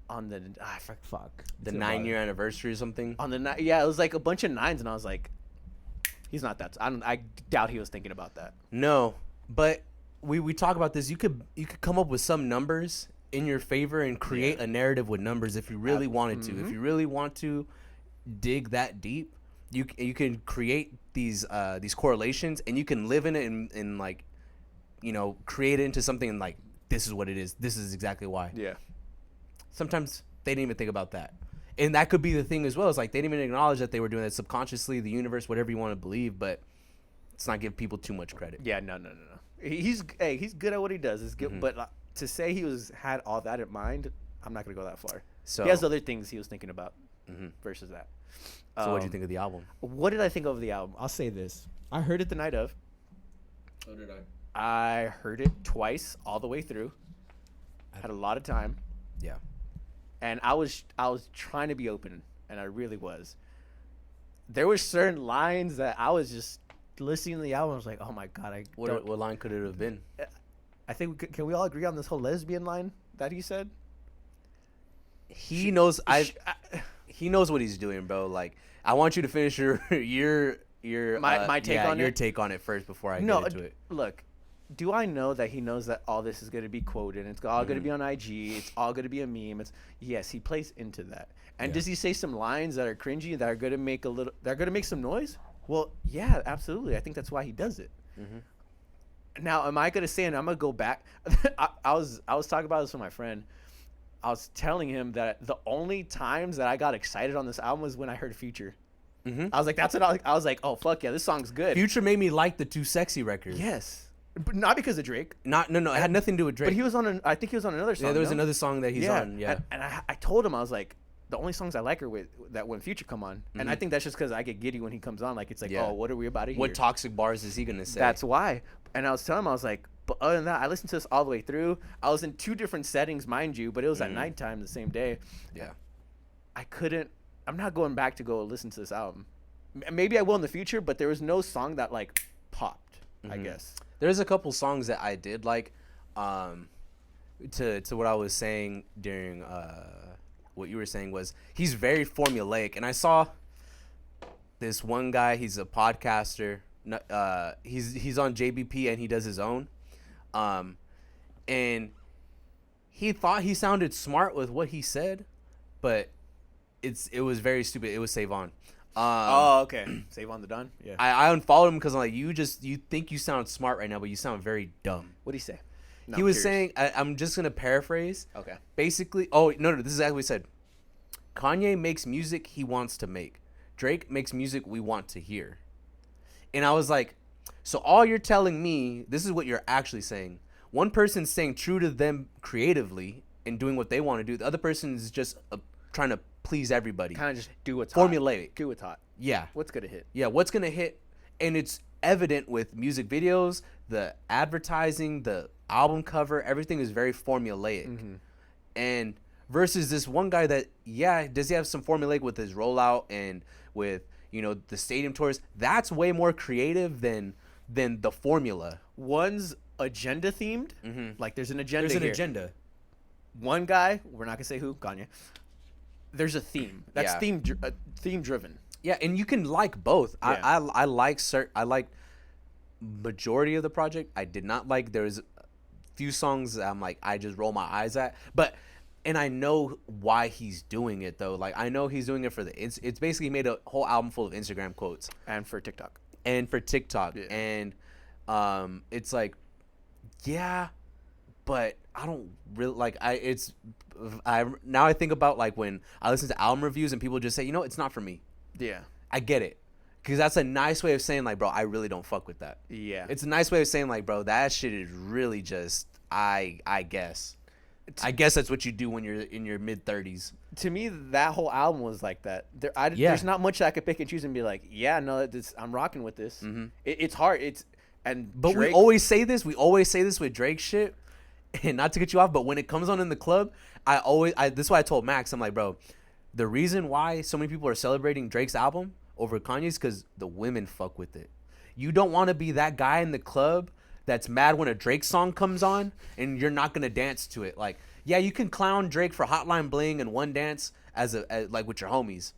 on the fuck the 9-year anniversary or something. On the it was like a bunch of nines, and I was like, he's not that. I doubt he was thinking about that. No, but we talk about this. You could come up with some numbers in your favor and create a narrative with numbers if you really wanted to. If you really want to dig that deep. You can create these correlations, and you can live in it and like, create it into something and like, this is what it is. This is exactly why. Yeah. Sometimes they didn't even think about that. And that could be the thing as well. It's like they didn't even acknowledge that they were doing that subconsciously, the universe, whatever you want to believe, but let's not give people too much credit. Yeah, no. He's good at what he does. It's good, but to say he had all that in mind, I'm not going to go that far. So he has other things he was thinking about versus that. So what did you think of the album? What did I think of the album? I'll say this. I heard it the night of. So did I. I heard it twice all the way through. I had a lot of time. Yeah. And I was trying to be open, and I really was. There were certain lines that I was just listening to the album. I was like, oh my God. What line could it have been? I think can we all agree on this whole lesbian line that he said? He knows he knows what he's doing, bro. Like, I want you to finish your my take on your it. take on it first before I get into it. Look, do I know that he knows that all this is going to be quoted? It's all going to be on IG. It's all going to be a meme. Yes, he plays into that. And does he say some lines that are cringy that are going to make they're going to make some noise? Well, yeah, absolutely. I think that's why he does it. Now, am I gonna say, and I'm gonna go back? I was talking about this with my friend. I was telling him that the only times that I got excited on this album was when I heard Future. I was like, that's what I was like, oh fuck yeah, this song's good. Future made me like the Too Sexy record. Yes, but not because of Drake. No, it had nothing to do with Drake. But he was on I think he was on another song. Yeah, there was no? another song that he's on. Yeah. And I told him, I was like, the only songs I like are with that when Future come on, and I think that's just because I get giddy when he comes on. Like it's like, Yeah. oh, what are we about to hear? What toxic bars is he gonna say? That's why. And I was telling him, I was like, but other than that, I listened to this all the way through. I was in 2 different settings, mind you, but it was at nighttime the same day. Yeah. I'm not going back to go listen to this album. Maybe I will in the future, but there was no song that like popped, I guess. There's a couple songs that I did like. To what I was saying during what you were saying was he's very formulaic, and I saw this one guy. He's a podcaster. He's on JBP and he does his own, and he thought he sounded smart with what he said, but it was very stupid. It was Save On. Oh, okay. Save on the Don. Yeah. I unfollowed him because I'm like, you think you sound smart right now, but you sound very dumb. What did he say? No, He I'm was curious. saying, I'm just gonna paraphrase. Okay. Basically, oh no, this is exactly what he said. Kanye makes music he wants to make. Drake makes music we want to hear. And I was like, so all you're telling me, this is what you're actually saying. One person's staying true to them creatively and doing what they want to do. The other person is just trying to please everybody. Kind of just do what's Formulaic. hot. Do what's hot. Yeah. What's gonna hit? Yeah, what's gonna hit, and it's evident with music videos, the advertising, the album cover, everything is very formulaic. And versus this one guy that, yeah, does he have some formulaic with his rollout and with the stadium tours? That's way more creative than the formula. One's agenda themed. Like there's an agenda. There's an here. agenda. One guy, we're not gonna say who, Kanye. There's a theme. That's Yeah. theme driven. Yeah, and you can like both. Yeah. I like majority of the project. I did not like. There's a few songs that I'm like, I just roll my eyes at. And I know why he's doing it though. Like I know he's doing it for it's basically made a whole album full of Instagram quotes And for TikTok. and for TikTok. Yeah. And it's like, yeah, but I don't really like now I think about like when I listen to album reviews and people just say, it's not for me. Yeah. I get it. Because that's a nice way of saying, like, bro, I really don't fuck with that. Yeah. It's a nice way of saying, like, bro, that shit is really just, I guess. I guess that's what you do when you're in your mid-30s. To me, that whole album was like that. There's not much I could pick and choose and be like, yeah, no, I'm rocking with this. It's hard. But Drake, we always say this. We always say this with Drake shit. And not to get you off, but when it comes on in the club, this is why I told Max, I'm like, bro, the reason why so many people are celebrating Drake's album over Kanye's because the women fuck with it. You don't want to be that guy in the club that's mad when a Drake song comes on and you're not gonna dance to it. Like, yeah, you can clown Drake for Hotline Bling and One Dance as like with your homies,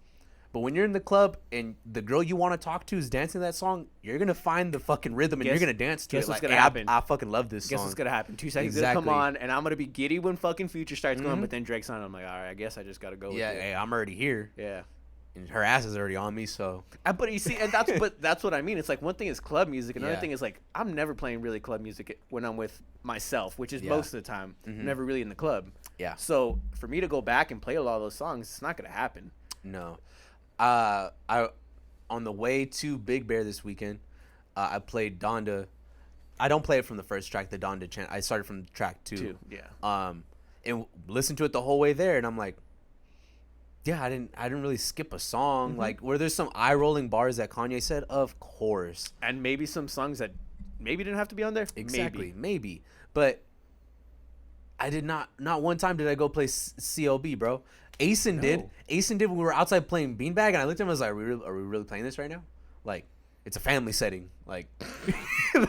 but when you're in the club and the girl you want to talk to is dancing to that song, you're gonna find the fucking rhythm and you're gonna dance to it. guess what's Like, gonna happen? I fucking love this Guess song. what's gonna happen? 2 seconds Exactly. gonna come on, and I'm gonna be giddy when fucking Future starts going. But then Drake's on. I'm like, all right, I guess I just gotta go. Yeah, with it. hey, I'm already here, Yeah. and her ass is already on me. So But you see, and that's what I mean. It's like one thing is club music, another Yeah. thing is like I'm never playing really club music when I'm with myself, which is Yeah. most of the time. Never really in the club. Yeah. So for me to go back and play a lot of those songs, it's not gonna happen. no, on the way to Big Bear this weekend, I played Donda. I don't play it from the first track, the Donda chant. I started from track 2. Yeah. And listened to it the whole way there, and I'm like, yeah, I didn't really skip a song. Like, were there some eye rolling bars that Kanye said? Of course. And maybe some songs that maybe didn't have to be on there. Exactly, maybe. But I did not one time did I go play CLB, bro. Asen did. Asen did when we were outside playing Beanbag, and I looked at him and I was like, are we really playing this right now? Like, it's a family setting. Like,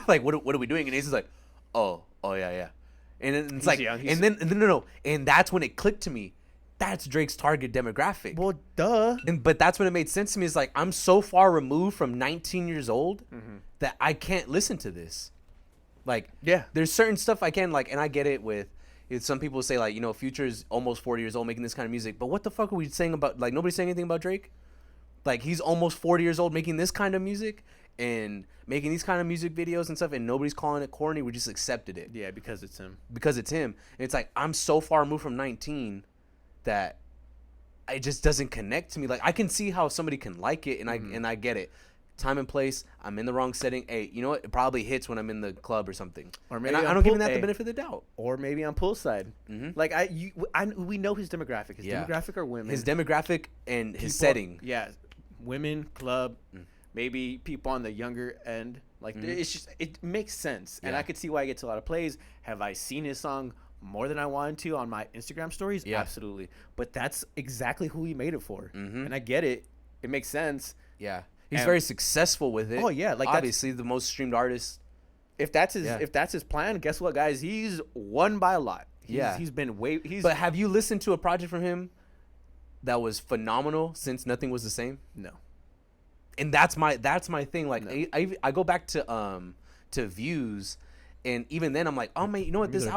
like what are we doing? And Asen's like, oh yeah. And then it's He's like, young, and then no. And that's when it clicked to me. That's Drake's target demographic. Well, duh. But that's when it made sense to me. It's like, I'm so far removed from 19 years old that I can't listen to this. Like, Yeah. there's certain stuff I can, like, and I get it with, some people say, like, Future's almost 40 years old making this kind of music, but what the fuck are we saying about, like, nobody's saying anything about Drake? Like, he's almost 40 years old making this kind of music and making these kind of music videos and stuff, and nobody's calling it corny. We just accepted it. Yeah, because it's him. Because it's him. And it's like, I'm so far removed from 19 that it just doesn't connect to me. Like, I can see how somebody can like it, and I get it. Time and place. I'm in the wrong setting. Hey, you know what? It probably hits when I'm in the club or something. Or And maybe I on don't give pool- him that the hey. benefit of the doubt. Or maybe on poolside. Like we know his demographic. His Yeah. demographic are women. His demographic and his People- setting. Yeah, women, club, maybe people on the younger end. Like it's just it makes sense, and Yeah. I could see why he gets a lot of plays. Have I seen his song more than I wanted to on my Instagram stories? Yeah. Absolutely. But that's exactly who he made it for, and I get it. It makes sense. Yeah. He's And- very successful with it. Oh, yeah, like, that's- obviously the most streamed artist. If that's his Yeah. if that's his plan, guess what, guys? He's won by a lot. Yeah. he's been way. He's But have you listened to a project from him that was phenomenal since Nothing Was the Same? no. And that's my thing. Like, No. I go back to Views, and even then I'm like, oh man, you know what? Maybe This their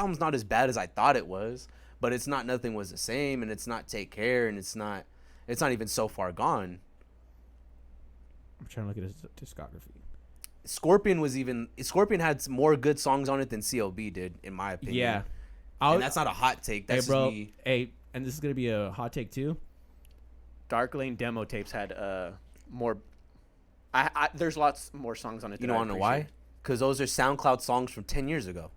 album's not as bad as I thought it was. But it's not Nothing Was the Same, and it's not Take Care, and it's not even So Far Gone. I'm trying to look at his discography. Scorpion had some more good songs on it than CLB did, in my opinion. Yeah. And that's not a hot take. Hey, That's bro. just me. Hey, and this is gonna be a hot take too. Dark Lane demo tapes had more. There's lots more songs on it. You that I don't know why? appreciate. Because those are SoundCloud songs from 10 years ago.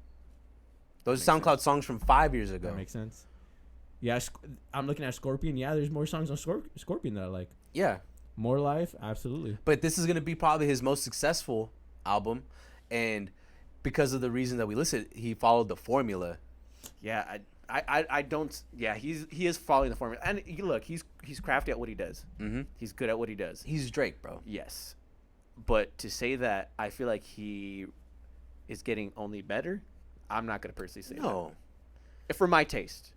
Those are Makes SoundCloud songs from 5 years ago. That makes sense. Yeah, I'm looking at Scorpion. Yeah, there's more songs on Scorpion that I like. Yeah. More Life, absolutely. But this is going to be probably his most successful album. And because of the reason that we listed, he followed the formula. Yeah, I don't. Yeah, he is following the formula, and look, he's crafty at what he does. Mm-hmm. He's good at what he does. He's Drake, bro. Yes, but to say that I feel like he is getting only better, I'm not gonna personally say No. that. For my taste,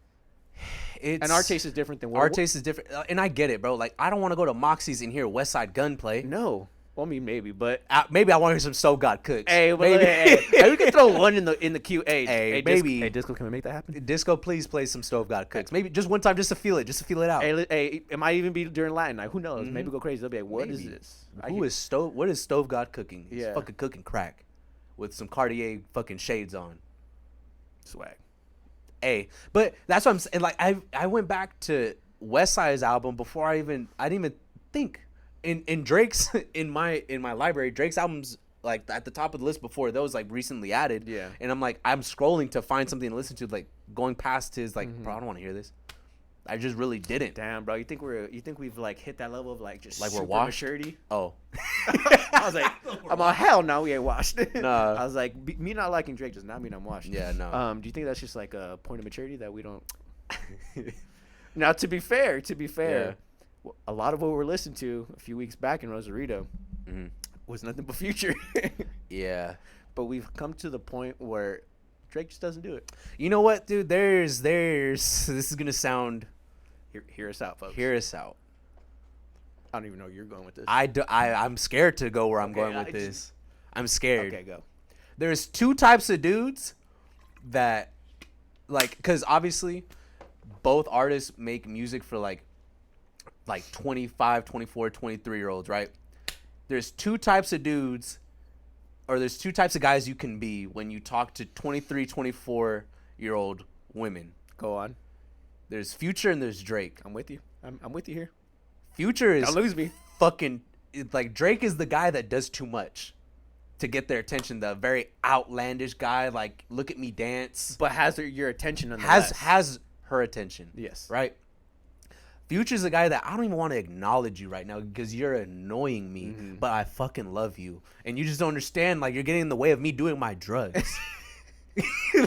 It's, and our taste is different than Our taste is different. And I get it, bro. Like, I don't want to go to Moxie's and hear West Side Gun play. No, well, I mean maybe, but Maybe I want to hear some Stove God Cooks. hey, but maybe. hey, we can throw one in the queue. Hey, Hey, Disco, maybe. hey, Disco, can we make that happen? Disco, please play some Stove God Cooks. Maybe just one time, just to feel it out. Hey, it might even be during Latin night. Who knows? Maybe go crazy. They'll be like, "What is Maybe. this?" What is Stove God cooking? He's Yeah. fucking cooking crack with some Cartier fucking shades on. Swag. Hey, but that's what I'm saying. Like, I went back to West Side's album before I didn't even think. In Drake's in my library, Drake's albums like at the top of the list before those like recently added. Yeah. And I'm like, I'm scrolling to find something to listen to, like going past his like, Mm-hmm. bro, I don't want to hear this. I just really didn't. Damn, bro, you think we've like hit that level of like just Like we're super washed? maturity? Oh. I was like, I'm like, hell no, we ain't washed. Nah. I was like, me not liking Drake does not mean I'm washed. Yeah, no. Do you think that's just like a point of maturity that we don't? Now, to be fair, a lot of what we're listening to a few weeks back in Rosarito Mhm. was nothing but Future. Yeah. But we've come to the point where Drake just doesn't do it. You know what, dude? There's this is gonna sound. Hear us out, folks. Hear us out. I don't even know where you're going with this. I'm scared to go where I'm Okay, going with I this. just- I'm scared. Okay, go. There's two types of dudes that, like, because obviously both artists make music for like 25, 24, 23-year-olds, right? There's two types of dudes, or there's two types of guys you can be when you talk to 23, 24-year-old women. Go on. There's Future and there's Drake. I'm with you. I'm with you here. Future is Don't lose me. fucking like Drake is the guy that does too much to get their attention. The very outlandish guy, like look at me dance, But has your attention nonetheless. has her attention. Yes. Right. Future's the guy that I don't even want to acknowledge you right now because you're annoying me, but I fucking love you, and you just don't understand. Like you're getting in the way of me doing my drugs.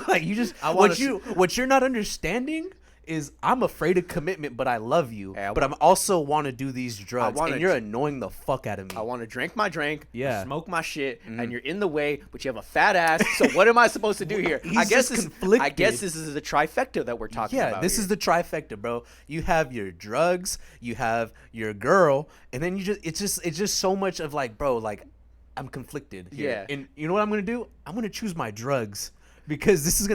Like you just what you're not understanding is I'm afraid of commitment, but I love you. Hey, but I'm also want to do these drugs, wanna and you're j- annoying the fuck out of me. I want to drink my drink, Yeah. smoke my shit, and you're in the way, but you have a fat ass. So what am I supposed to do here? He's I guess just this. I conflicted. guess this is the trifecta that we're talking about. Yeah, this here. is the trifecta, bro. You have your drugs, you have your girl, and then it's just so much of like, bro, like I'm conflicted here. Yeah. And you know what I'm gonna do? I'm gonna choose my drugs because this is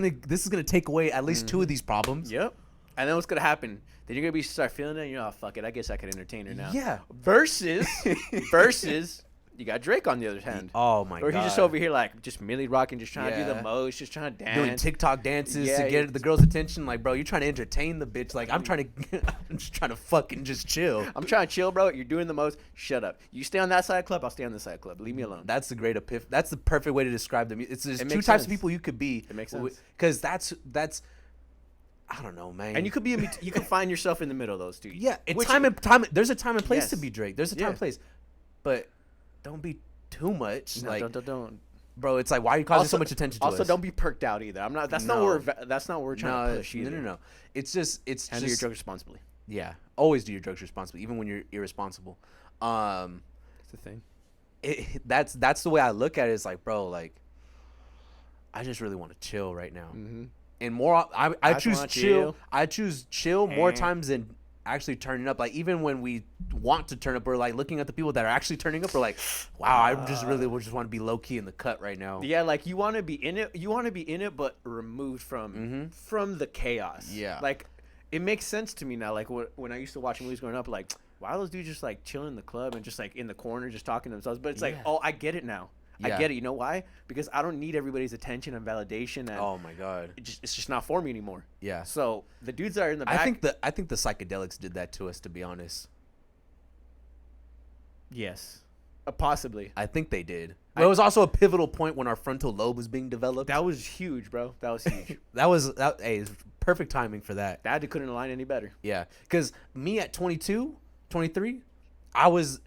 gonna take away at least two of these problems. Yep. And then what's gonna happen? Then you're gonna start feeling it. And you're oh fuck it. I guess I could entertain her now. Yeah. Versus, you got Drake on the other hand. Oh my Or god. he's just over here like just merely rocking, just trying to do Yeah. the most, just trying to dance. doing TikTok dances Yeah, to get it's- the girl's attention. Like, bro, you're trying to entertain the bitch. Like, I'm just trying to fucking just chill. I'm trying to chill, bro. You're doing the most. Shut up. You stay on that side of the club. I'll stay on this side of the club. Leave me alone. That's the great That's the perfect way to describe them. It's there's It two makes types sense. of people you could be. It makes sense. Because that's I don't know, man. And you could be, you can find yourself in the middle of those two. yeah, it's Which- time. There's a time and place to Yes. be Drake. There's a time Yeah. and place, but don't be too much. No, like, don't. bro, it's like why are you causing so much attention to us? Also, don't be perked out either. I'm not. That's not No. what we're trying to push either. No. It's just Handle your drugs responsibly. yeah. Always do your drugs responsibly, even when you're irresponsible. That's the thing. That's the way I look at it. It's like, bro, like, I just really want to chill right now. Mm-hmm. And more, I just choose wanna chill. chill. I choose chill more Eh. times than actually turning up. Like, even when we want to turn up, we're like looking at the people that are actually turning up. We're like, wow, I just really just want to be low key in the cut right now. Yeah, like you want to be in it. You want to be in it, but removed from the chaos. Yeah. Like it makes sense to me now. Like when I used to watch movies growing up, like why are those dudes just like chilling in the club and just like in the corner just talking to themselves? But it's like, Yeah. oh, I get it now. Yeah. I get it. You know why? Because I don't need everybody's attention and validation, and Oh my god. it's just not for me anymore. Yeah. So the dudes that are in the back, I think the psychedelics did that to us. To be honest, yes, possibly. I think they did. But it was also a pivotal point when our frontal lobe was being developed. That was huge, bro. That was huge. Hey, it's perfect timing for that. Dad couldn't align any better. Yeah, because me at 22, 23, I was,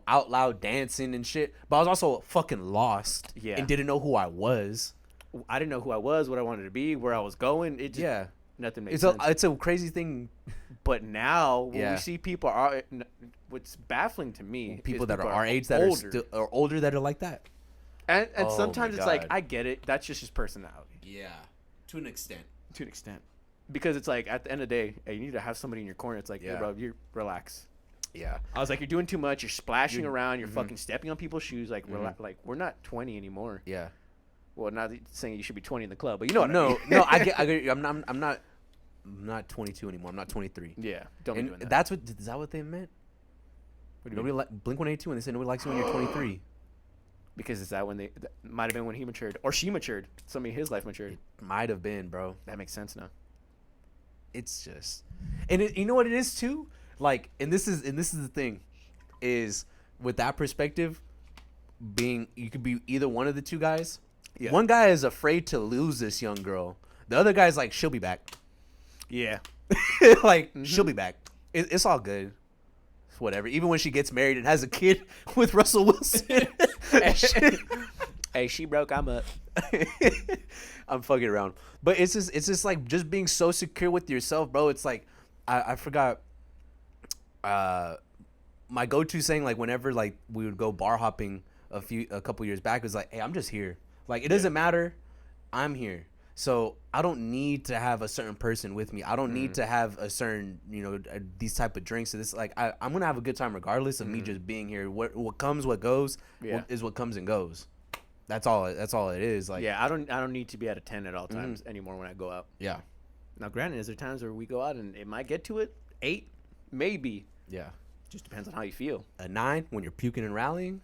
out loud dancing and shit, but I was also fucking lost. Yeah. And didn't know who I was. I didn't know who I was, what I wanted to be, where I was going. It just, Yeah. nothing made It's sense. it's a crazy thing. But now, when Yeah. we see people what's baffling to me, People is that are our age that older. are older that are like that. and Oh sometimes my it's like God. I get it. That's just his personality Yeah, to an extent. to an extent, because it's like at the end of the day, hey, you need to have somebody in your corner. It's like, Yeah. hey, bro, you relax. Yeah. I was like, you're doing too much. You're splashing You're- around. You're fucking stepping on people's shoes. Like, like we're not 20 anymore. Yeah. Well, not saying you should be 20 in the club, but you know what I No, mean. no, I get. I'm not 22 anymore. I'm not 23. Yeah, don't be And doing that. that's is that what they meant? What do you mean? Nobody Blink 182 when they said nobody likes you when you're 23. Because is that when that might have been when he matured or she matured? Somebody in his life matured. Might have been, bro. That makes sense now. It's just, and you know what it is too. Like, and this is the thing, is with that perspective, you could be either one of the two guys. Yeah. One guy is afraid to lose this young girl. The other guy's like, she'll be back. Yeah. Like, she'll be back. It's all good. It's whatever. Even when she gets married and has a kid with Russell Wilson. Hey, she broke. I'm up. I'm fucking around. But it's just like just being so secure with yourself, bro. It's like I forgot my go-to saying, like, whenever like we would go bar hopping a couple years back, was like, hey, I'm just here. Like, it doesn't matter. I'm here. So I don't need to have a certain person with me. I don't need to have a certain, these type of drinks. So this, like, I'm gonna have a good time regardless of me just being here. What comes, what goes, Yeah. is what comes and goes. That's all it is. Like, Yeah, I don't need to be at a 10 at all times anymore when I go out. yeah, Now, granted, is there times where we go out and it might get to it 8, maybe. yeah. Just depends on how you feel. A 9 when you're puking and rallying,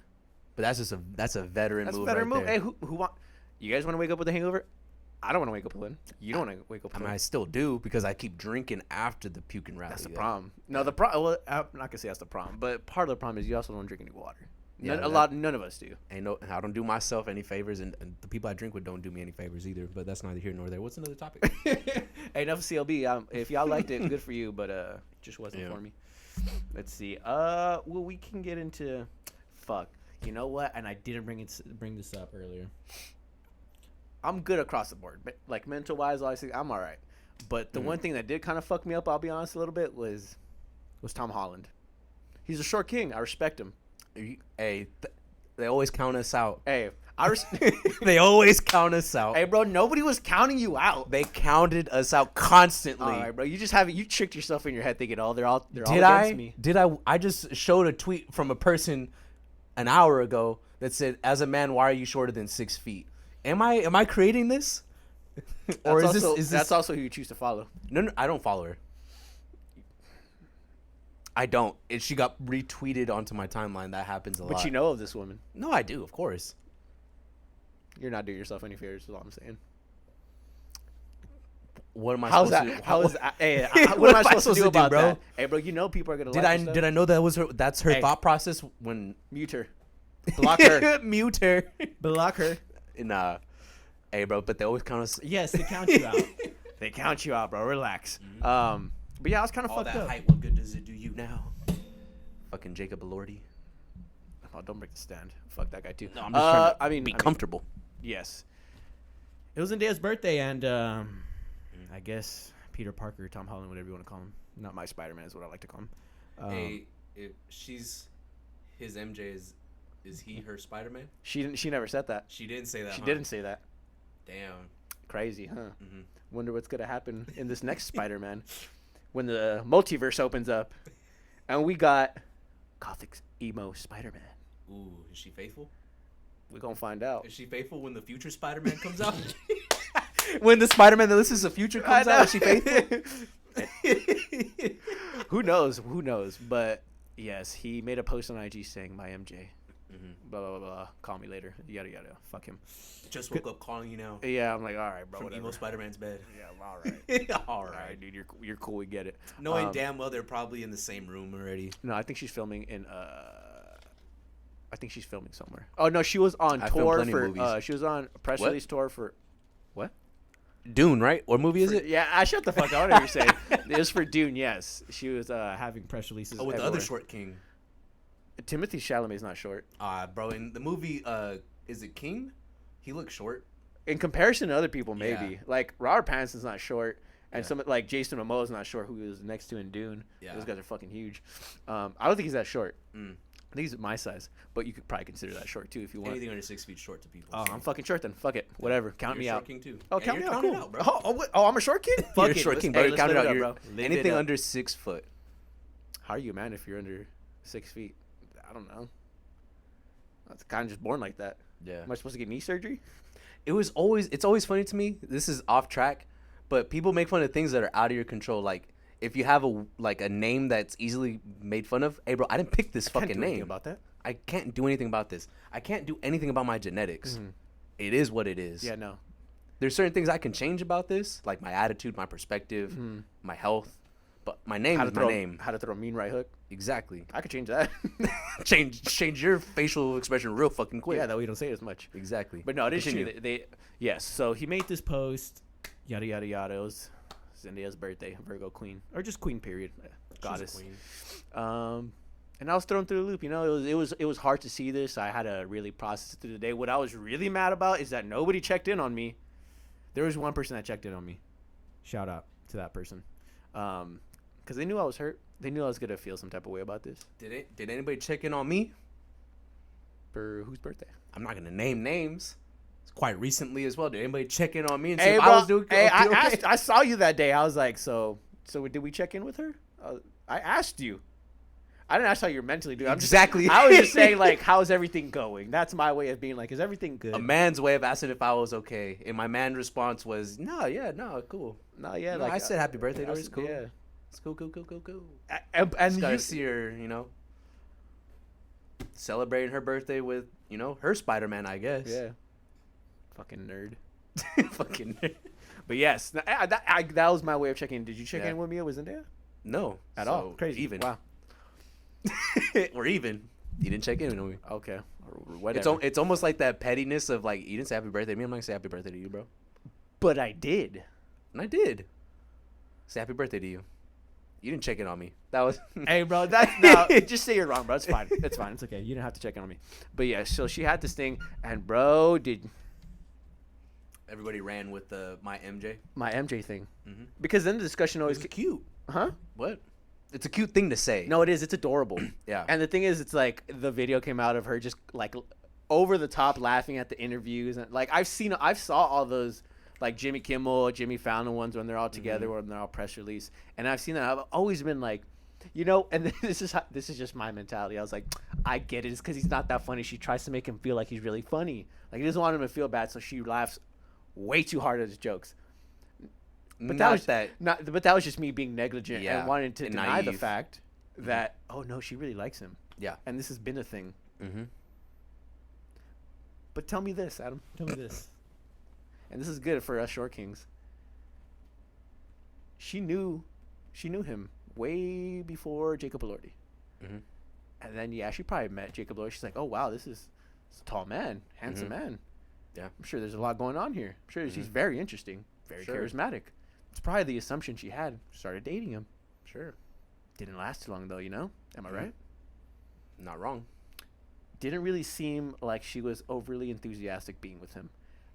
but that's a veteran That's a move. better right move. there. Hey, who want? You guys want to wake up with a hangover? I don't want to wake up with one. You don't want to wake up I with mean, I one. still do because I keep drinking after the puking rally. That's the though. problem. No, the problem. Well, I'm not gonna say that's the problem, but part of the problem is you also don't drink any water. Yeah, None of us do. I don't do myself any favors, and the people I drink with don't do me any favors either. But that's neither here nor there. What's another topic? Hey, enough CLB. If y'all liked it, good for you, but just wasn't Yeah. for me. Let's see. Well, we can get into. Fuck. You know what? And I didn't bring this up earlier. I'm good across the board, but like mental wise, obviously, I'm all right. But the one thing that did kind of fuck me up, I'll be honest, a little bit was Tom Holland. He's a short king. I respect him. Hey, they always count us out. Hey, They always count us out. Hey, bro, nobody was counting you out. They counted us out constantly. All right, bro. You just you tricked yourself in your head thinking, they're all Did against me. I just showed a tweet from a person an hour ago that said, "As a man, why are you shorter than 6 feet?" Am I creating this? Or That's is also, this that's also who you choose to follow. No, I don't follow her. I don't. She got retweeted onto my timeline. That happens a lot. But you know of this woman. No, I do, of course. You're not doing yourself any favors. Is all I'm saying. What am I How's supposed that? to? How is that? Hey, what am I supposed to do about bro? that? Hey, bro, you know people are gonna. Did like I your stuff. did I know that was her? That's her Hey. thought process when Mute her? Block her. mute her. Block her. Nah, hey, bro, but they always kind of Yes, they count you out. They count you out, bro. Relax. But yeah, I was kind of all fucked that up. hype. What good does it do you now? Fucking Jacob Elordi. Oh, don't break the stand. Fuck that guy too. No, I'm just trying to I mean, be comfortable. yes. It was Zendaya's birthday, and I guess Peter Parker, Tom Holland, whatever you want to call him. Not my Spider-Man is what I like to call him. Hey, if she's his MJ, is he her Spider-Man? She didn't. She never said that. She didn't say that. She huh? didn't say that. Damn. Crazy, huh? Mhm. Wonder what's gonna happen in this next Spider-Man when the multiverse opens up, and we got gothic emo Spider-Man. Ooh, is she faithful? We're gonna find out. Is she faithful when the future Spider-Man comes out? When the Spider-Man that listens to Future comes out, is she faithful? Who knows? Who knows? But yes, he made a post on IG saying, "My MJ, blah blah blah blah. Call me later. Yada yada. Fuck him." Just woke up calling you now. Yeah, I'm like, all right, bro. From Whatever. emo Spider-Man's bed. Yeah, all right. All All right, right. dude. You're cool. We get it. Knowing damn well they're probably in the same room already. No, I think she's filming in. I think she's filming somewhere. Oh no, she was on I filmed tour plenty of for. movies. She was on a press What? release tour for. What? Dune, right? What movie is it? Yeah, I shut the fuck out. What you're saying? It was for Dune. Yes, she was having press releases. Oh, with the everywhere. other short king. Timothy Chalamet's not short. Bro, in the movie, is it King? He looks short. In comparison to other people, maybe Yeah. like Robert Pattinson's not short, and Yeah. some like Jason Momoa's not short, who he was next to in Dune. Yeah. Those guys are fucking huge. I don't think he's that short. Mm. I think he's my size, but you could probably consider that short too if you want. Anything under 6 feet short to people. Oh, so. I'm fucking short then. Fuck it. Whatever. Count You're me a short out. king too. Oh, And count me you're out. counted Cool. out, bro. Oh, I'm a short kid. You're Fuck a it. short Let's- king, hey, bro. let's Count it live out. up, You're- bro. Live it anything up. under 6 foot. How are you, man? If you're under 6 feet, I don't know. That's kind of just born like that. Yeah. Am I supposed to get knee surgery? It's always funny to me. This is off track, but people make fun of things that are out of your control. Like if you have a name that's easily made fun of. Hey, bro, I didn't pick this Can't fucking do anything name. about that. I can't do anything about this. I can't do anything about my genetics. It is what it is. Yeah, no. There's certain things I can change about this, like my attitude, my perspective, my health. But my name is my name. How to throw a mean right hook. Exactly. I could change that. change your facial expression real fucking quick. Yeah, that way you don't say it as much. Exactly. But no, it is true. Continue. They yes. So he made this post. Yada yada yada. It was Zendaya's birthday. Virgo queen, or just queen. Period. She's a Goddess. queen. And I was thrown through the loop. You know, it was hard to see this. I had to really process it through the day. What I was really mad about is that nobody checked in on me. There was one person that checked in on me. Shout out to that person. Because they knew I was hurt. They knew I was gonna feel some type of way about this. Did anybody check in on me? For whose birthday? I'm not gonna name names. It's quite recently as well. Did anybody check in on me and see Hey, if bro, I was doing hey, I okay? asked. I saw you that day. I was like, so did we check in with her? I asked you. I didn't ask how you're mentally doing. Exactly. I was just saying, like, how's everything going? That's my way of being like, is everything good? A man's way of asking if I was okay, and my man response was, "No, yeah, no, cool. No, yeah, No, like I said happy birthday I to her. said- It's cool. Yeah. It's cool, cool, cool, cool, cool. And Just gotta you, see her, celebrating her birthday with, her Spider-Man, I guess. yeah, fucking nerd. Fucking But yes, that was my way of checking in. Did you check Yeah. in with me? Was in there no at so all? Crazy. Even. Wow. We're even. You didn't check in on me. Okay. Or whatever. It's almost like that pettiness of like, you didn't say happy birthday to me. I'm not gonna say happy birthday to you, bro. But I did. And I did. Say happy birthday to you. You didn't check in on me. That was. Hey, bro, that's no. Just say you're wrong, bro. It's fine. It's fine. It's okay. You didn't have to check in on me. But yeah, so she had this thing, and bro, did Everybody ran with my MJ. my MJ thing Mhm. because then the discussion always, It's cute. huh? What? It's a cute thing to say. No, it is. It's adorable. Yeah. And the thing is, it's like the video came out of her just like over the top laughing at the interviews, and like I saw all those like Jimmy Kimmel, Jimmy Fallon ones when they're all together, when they're all press release, and I've seen that. I've always been like, and this is just my mentality. I was like, I get it. It's because he's not that funny. She tries to make him feel like he's really funny. Like he doesn't want him to feel bad, so she laughs way too hard at his jokes. But Not but that was just me being negligent Yeah, and wanting to and deny the naive. fact that oh no, she really likes him, Yeah. and this has been a thing. Mm-hmm. But tell me this, Adam, Tell me this. and this is good for us short kings. She knew him way before Jacob Elordi. Mm-hmm. And then, yeah, she probably met Jacob Elordi. She's like, oh, wow, this is a tall man, handsome man. Yeah. I'm sure there's a lot going on here. I'm sure he's very interesting, very Sure. charismatic. It's probably the assumption she had. Started dating him. Sure. Didn't last too long, though, you know? Am I Mhm. right? Not wrong. Didn't really seem like she was overly enthusiastic being with him.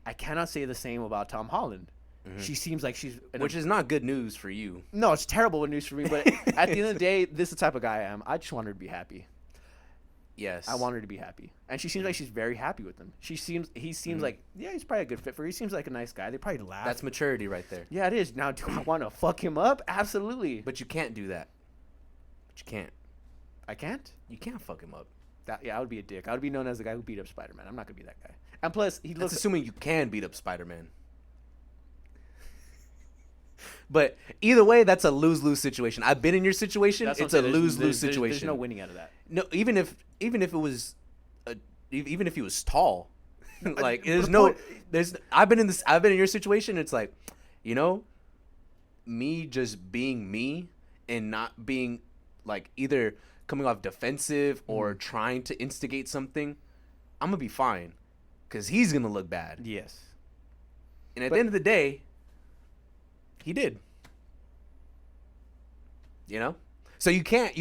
I cannot say the same about Tom Holland. Mhm. She seems like she's... Which is not good news for you. No, it's terrible news for me, but at the end of the day, this is the type of guy I am. I just want her to be happy. Yes. I want her to be happy, and she seems like she's very happy with him. He seems Mhm. like, yeah, he's probably a good fit for her. He seems like a nice guy. They probably laugh. That's maturity right there. Yeah, it is. Now, do I want to fuck him up? Absolutely. But you can't do that. But you can't. I can't. You can't fuck him up. I would be a dick. I would be known as the guy who beat up Spider-Man. I'm not gonna be that guy. And plus, he That's looks. assuming you can beat up Spider-Man. But either way, that's a lose-lose situation. I've been in your situation. That's what It's I'm a saying. There's- lose-lose there's situation. no winning out of that. No, even if it was, even if he was tall, like But there's the no, point- there's. I've been in your situation. It's like, you know, me just being me and not being like either coming off defensive or trying to instigate something. I'm gonna be fine, cause he's gonna look bad. Yes. And at But- the end of the day, he did. You know? So you can't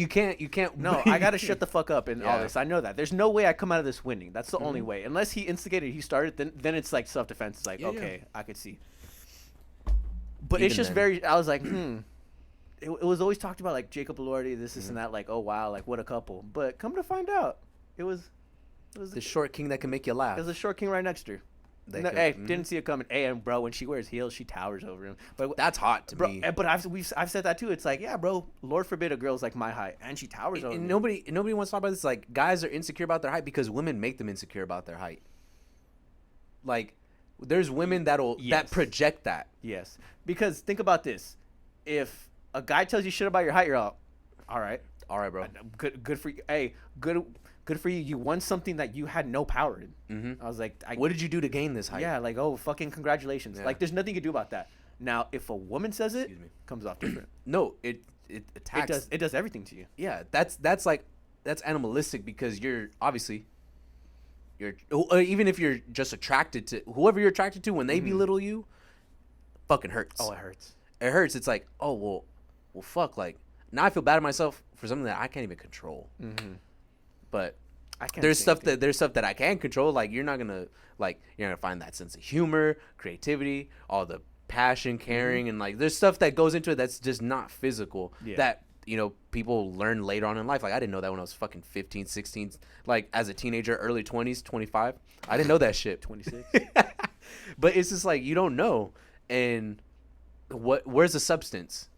No, I gotta shut the fuck up in all Yeah. this. I know that. There's no way I come out of this winning. That's the only way. Unless he instigated, he started. Then it's like self-defense. It's like, Yeah, yeah. okay, I could see. But Even it's just then. very. I was like, It was always talked about like Jacob Elordi, this and that. Like, oh wow, like what a couple. But come to find out, it was The short king that can make you laugh. There's a short king right next to her. They No, could- hey, mhm. didn't see it coming. Hey, and bro, when she wears heels, she towers over him. But That's hot to bro, me. but I've said that too. It's like, yeah, bro. Lord forbid a girl's like my height, and she towers over And me. nobody wants to talk about this. Like, guys are insecure about their height because women make them insecure about their height. Like, there's women that Yes. project that. Yes, because think about this: if a guy tells you shit about your height, you're all right. All right, bro. Good for you. Hey, good for you. You won something that you had no power in. Mm-hmm. I was like, What did you do to gain this height? Yeah, like, oh, fucking congratulations. Yeah. Like, there's nothing you can do about that. Now, if a woman says it, Excuse me. comes off different. No, it attacks. It does everything to you. Yeah, that's animalistic because you're obviously even if you're just attracted to whoever you're attracted to when they belittle you, fucking hurts. Oh, it hurts. It hurts. It's like, oh well, fuck. Like now I feel bad at myself for something that I can't even control. Mm-hmm. But I can't. there's say stuff anything. there's stuff that I can control. Like you're not gonna find that sense of humor, creativity, all the passion, caring, and like there's stuff that goes into it that's just not physical. Yeah. That people learn later on in life. Like I didn't know that when I was fucking 15, 16, like as a teenager, early 20s, 25. I didn't know that shit. 26. But it's just like you don't know, and where's the substance?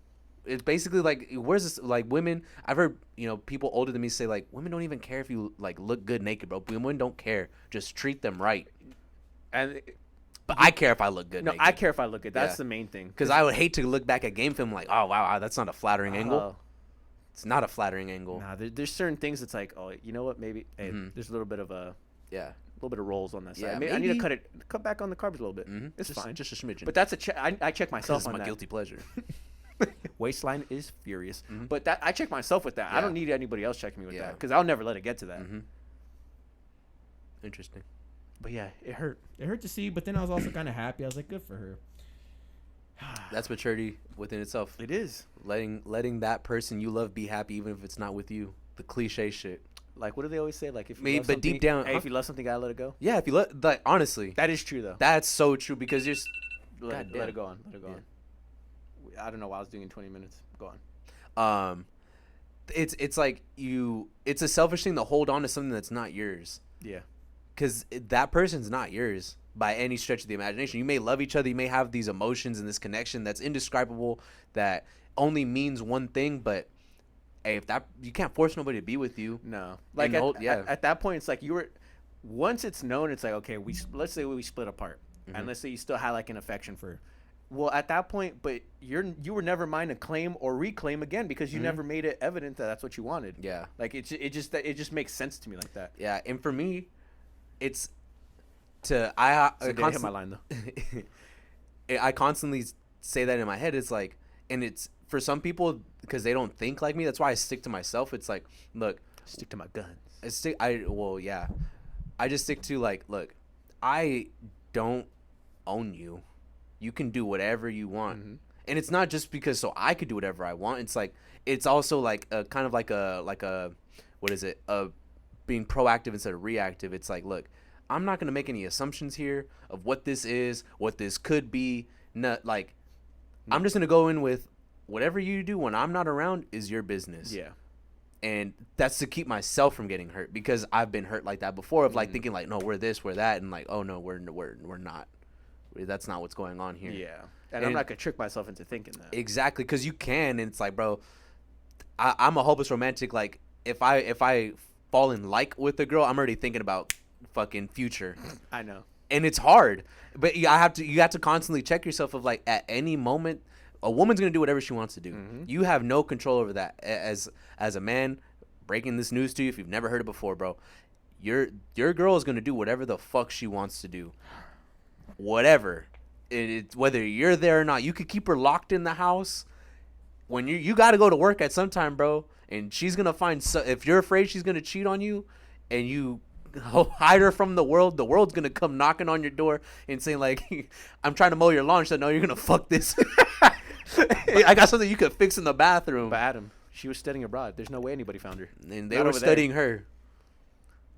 It's basically like where's this like women. I've heard people older than me say like women don't even care if you like look good naked, bro. Women don't care. Just treat them right. And But I care if I look good. no, naked. I care if I look good. That's Yeah. the main thing. Because I would hate to look back at game film like, oh wow, that's not a flattering angle. Oh, It's not a flattering angle. nah, there's certain things. It's like, oh, you know what? Maybe hey, Mhm. there's a little bit of Yeah. rolls on that side. Yeah, Maybe I need to maybe. cut back on the carbs a little bit. Mm-hmm. It's fine. Just a smidgen. But that's I check myself it's on my that. guilty pleasure. Waistline is furious. Mhm. But that I check myself with that. I Yeah. don't need anybody else checking me with Yeah. that because I'll never let it get to that. Mm-hmm. Interesting. But yeah, it hurt. It hurt to see, but then I was also kind of happy. I was like, good for her. That's maturity within itself. It is. Letting that person you love be happy even if it's not with you. The cliche shit. Like, what do they always say? Like, if you Maybe- love but deep something- down, hey, huh? if you love something, you gotta let it go. Yeah, if you like honestly, That is true though. that's so true because you're Let goddamn. it go on. Let it go Yeah. on. I don't know why I was doing in 20 minutes. Go on. it's like it's a selfish thing to hold on to something that's not yours Yeah. because that person's not yours by any stretch of the imagination. You may love each other, you may have these emotions and this connection that's indescribable that only means one thing, but hey, if that you can't force nobody to be with you. No. Like And at that point, it's like once it's known, it's like, okay, let's say we split apart. and let's say you still had like an affection for, well, at that point, but you were never mine to claim or reclaim again because you never made it evident that that's what you wanted. Yeah. Like it just makes sense to me like that. Yeah, and for me, it's to So did I hit my line though. I constantly say that in my head. It's like, and it's for some people because they don't think like me. That's why I stick to myself. It's like, look, Stick to my guns. I just stick to like, look, I don't own you. You can do whatever you want. And it's not just because so I could do whatever I want. It's like, it's also like a kind of like a what is it? Being proactive instead of reactive. It's like, look, I'm not going to make any assumptions here of what this is, what this could be. Not like, I'm just going to go in with whatever you do when I'm not around is your business. Yeah. And that's to keep myself from getting hurt because I've been hurt like that before of like thinking like, no, we're this, we're that. And like, oh no, we're not. That's not what's going on here. Yeah. And I'm not going to trick myself into thinking that. Exactly. Cause you can. And it's like, bro, I'm a hopeless romantic. Like if I fall in like with a girl, I'm already thinking about fucking future. I know. And it's hard, but you have to constantly check yourself of like at any moment, a woman's going to do whatever she wants to do. You have no control over that. As a man, breaking this news to you, if you've never heard it before, bro, your girl is going to do whatever the fuck she wants to do. Whatever. Whether you're there or not, you could keep her locked in the house. When you got to go to work at some time, bro, and she's going to find, if you're afraid she's going to cheat on you and you hide her from the world's going to come knocking on your door and saying like, I'm trying to mow your lawn. She said, no, you're going to fuck this. I got something you could fix in the bathroom. But Adam, she was studying abroad. There's no way anybody found her. And they Not were over there. studying her.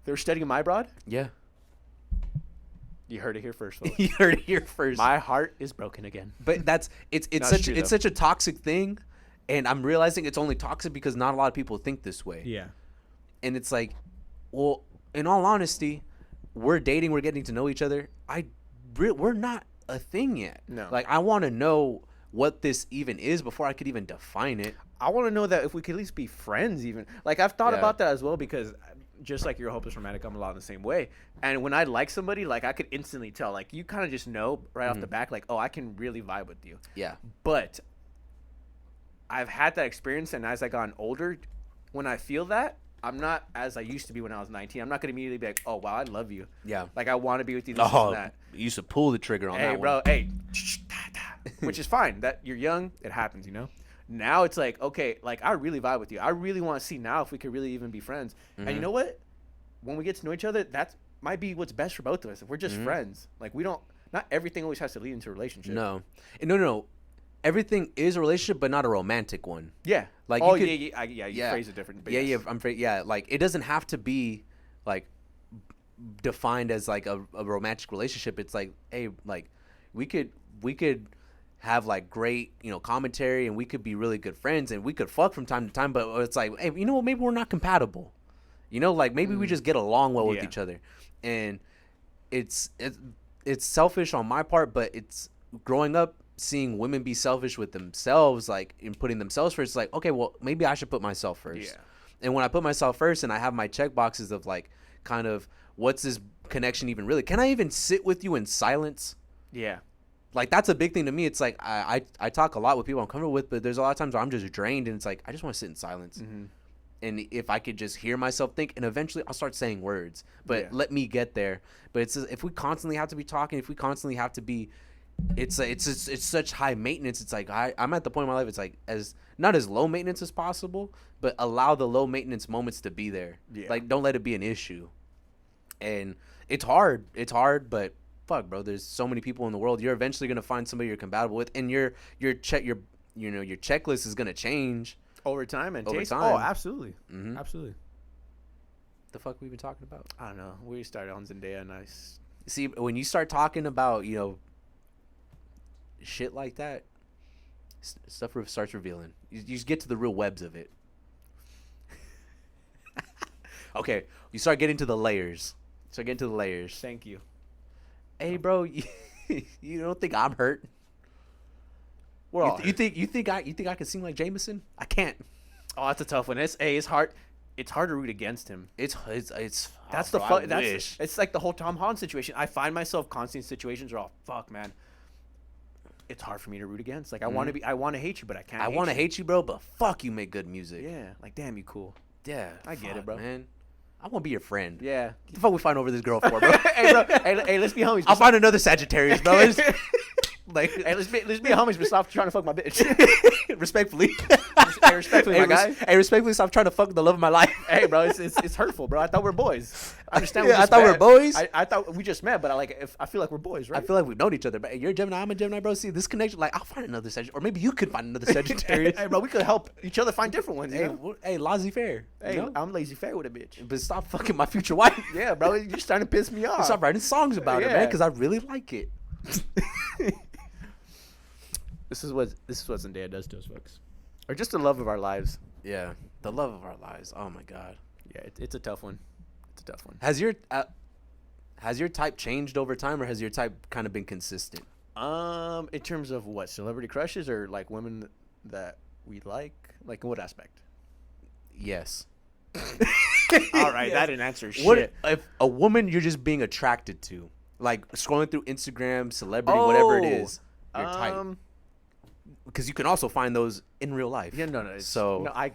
They were studying my broad? Yeah. You heard it here first, folks. You heard it here first. My heart is broken again. But it's No, such true, it's though. such a toxic thing, and I'm realizing it's only toxic because not a lot of people think this way. Yeah. And it's like, well, in all honesty, we're dating, we're getting to know each other. We're not a thing yet. No. Like I want to know what this even is before I could even define it. I want to know that if we could at least be friends even. Like, I've thought Yeah. about that as well because just like you're a hopeless romantic, I'm a lot in the same way. And when I like somebody, like, I could instantly tell. Like, you kind of just know right off the back, like, oh, I can really vibe with you. Yeah. But I've had that experience, and as I gotten older, when I feel that, I'm not as I used to be when I was 19. I'm not going to immediately be like, oh, wow, I love you. Yeah. Like, I want to be with you, this and that. You used to pull the trigger on Hey, that bro, one. hey. Which is fine. That you're young, it happens, you know? Now it's like, okay, like, I really vibe with you. I really want to see now if we could really even be friends. And you know what? When we get to know each other, that might be what's best for both of us. If we're just friends, like, we don't, not everything always has to lead into a relationship. No. No. Everything is a relationship, but not a romantic one. Yeah. Like, oh, you could- you phrase it different. But Yeah, yes. yeah. Like it doesn't have to be like defined as like a romantic relationship. It's like, hey, like we could have like great, commentary, and we could be really good friends, and we could fuck from time to time. But it's like, hey, maybe we're not compatible. Like maybe we just get along well with Yeah. each other, and it's selfish on my part, but it's growing up seeing women be selfish with themselves, like in putting themselves first. It's like, okay, well, maybe I should put myself first. Yeah. And when I put myself first and I have my check boxes of like kind of what's this connection even really? Can I even sit with you in silence? Yeah. Like that's a big thing to me. It's like I talk a lot with people I'm comfortable with, but there's a lot of times where I'm just drained and it's like I just want to sit in silence. And if I could just hear myself think, and eventually I'll start saying words, but Yeah. let me get there. But it's if we constantly have to be talking, if we constantly have to be, it's such high maintenance. It's like I'm at the point in my life. It's like as not as low maintenance as possible, but allow the low maintenance moments to be there. Yeah. Like don't let it be an issue. And it's hard. It's hard, but fuck, bro. There's so many people in the world. You're eventually gonna find somebody you're compatible with, and your checklist is gonna change. Over time and Over taste. time. Oh, absolutely. Mhm. Absolutely. The fuck we been talking about? I don't know. We started on Zendaya and See, when you start talking about shit like that, stuff starts revealing. You just get to the real webs of it. Okay, you start getting to the layers. Thank you. Hey, bro, you don't think I'm hurt? We're all You think I can sing like Jameson? I can't. Oh, that's a tough one. It's hard. it's hard to root against him. That's That's I that's wish. it's like the whole Tom Holland situation. I find myself constantly in situations where, oh fuck, man, it's hard for me to root against. Like I want to hate you, but I can't. I want to hate you, bro, but fuck, you make good music. Yeah, like damn, you cool. Yeah, I get it, fuck, bro. Man, I want to be your friend. Yeah. What the fuck we find over this girl for, bro? Hey, bro. Hey, let's be homies. I'll find another Sagittarius, bro. Like, Hey, let's be homies, but stop trying to fuck my bitch. respectfully. Hey, respectfully, my guy. Hey, respectfully, stop trying to fuck the love of my life. Hey, bro, it's hurtful, bro. I thought we were boys. I understand. Yeah, We I just thought we were met. boys. I thought we just met, but I feel like we're boys, right? I feel like we've known each other, but you're a Gemini, I'm a Gemini, bro. See, this connection, like, I'll find another Sagittarius, or maybe you could find another Sagittarius. Hey, bro, we could help each other find different ones. Hey, hey, laissez-faire. Hey, you know? I'm lazy fair with a bitch. But stop fucking my future wife. Yeah, bro, you're starting to piss me off. Stop writing songs about it, man, Yeah. because I really like it. This is what Zendaya does to us, folks, or just the love of our lives. Yeah, the love of our lives. Oh my god. Yeah, it's a tough one. It's a tough one. Has your type changed over time, or has your type kind of been consistent? In terms of what, celebrity crushes or like women that we like in what aspect? Yes. All right, Yes. that didn't answer shit. What if a woman you're just being attracted to, like scrolling through Instagram, celebrity, whatever it is, your type? Because you can also find those in real life. Yeah, no. So no, I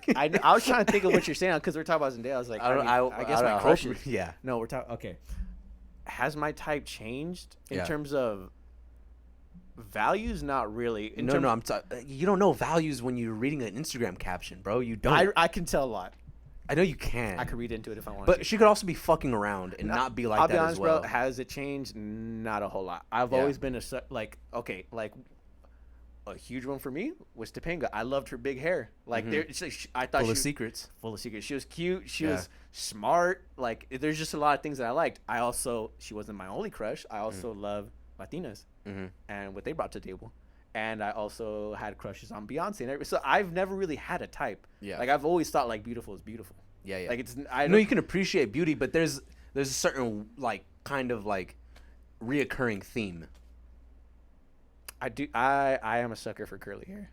was trying to think of what you're saying because we're talking about Zendaya. I was like, I guess my hope- crush is. Yeah. No, we're talking. Okay. Has my type changed in Yeah. terms of values? Not really. You don't know values when you're reading an Instagram caption, bro. You don't. I can tell a lot. I know you can. I could read into it if I wanted But to. she could also be fucking around and not be like I'll that be honest, as well. bro. Has it changed? Not a whole lot. I've Yeah. always been a huge one for me was Topanga. I loved her big hair. Like I thought Full she of secrets. full of secrets. She was cute. She Yeah. was smart. Like there's just a lot of things that I liked. She wasn't my only crush. I also love Latinas and what they brought to the table. And I also had crushes on Beyonce and everything. So I've never really had a type. Yeah. Like I've always thought like beautiful is beautiful. Yeah, yeah. Like it's I know you can appreciate beauty, but there's a certain like kind of like reoccurring theme. I do. I am a sucker for curly hair.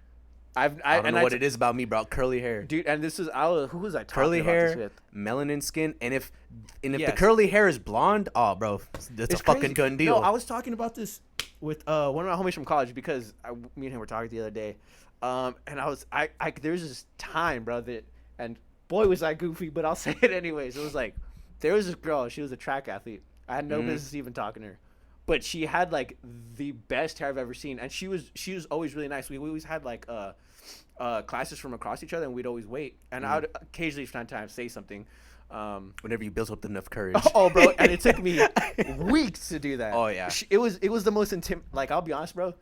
I don't know what it is about me, bro. Curly hair, dude. And this is who was I talking curly about this hair, with? melanin skin, and if the Yes. curly hair is blonde, oh, bro, that's It's a fucking crazy. gun deal. No, I was talking about this with one of my homies from college because me and him were talking the other day, and there's this time, bro, and boy was I goofy, but I'll say it anyways. It was like there was this girl. She was a track athlete. I had no business even talking to her, but she had like the best hair I've ever seen, and she was always really nice. We always had like classes from across each other, and we'd always wait, and I would occasionally from time to time say something. Whenever you built up enough courage. Oh, bro, and it took me weeks to do that. Oh, yeah. It was the most like I'll be honest, bro.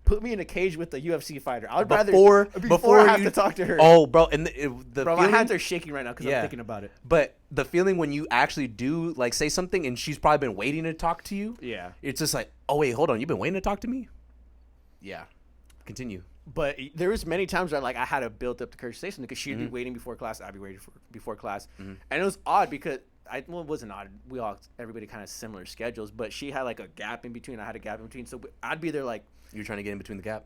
Put me in a cage with a UFC fighter. I would rather Before I have you to talk to her. Oh, bro, and the bro, feeling, my hands are shaking right now because Yeah. I'm thinking about it. But the feeling when you actually do like say something and she's probably been waiting to talk to you. Yeah. It's just like, oh wait, hold on, you've been waiting to talk to me. Yeah. Continue. But there was many times where like I had to build up the courage to say something because she'd be waiting before class, I'd be waiting before class, and it was odd because it wasn't odd. Everybody kind of similar schedules, but she had like a gap in between. I had a gap in between, so I'd be there like You're trying to get in between the gap.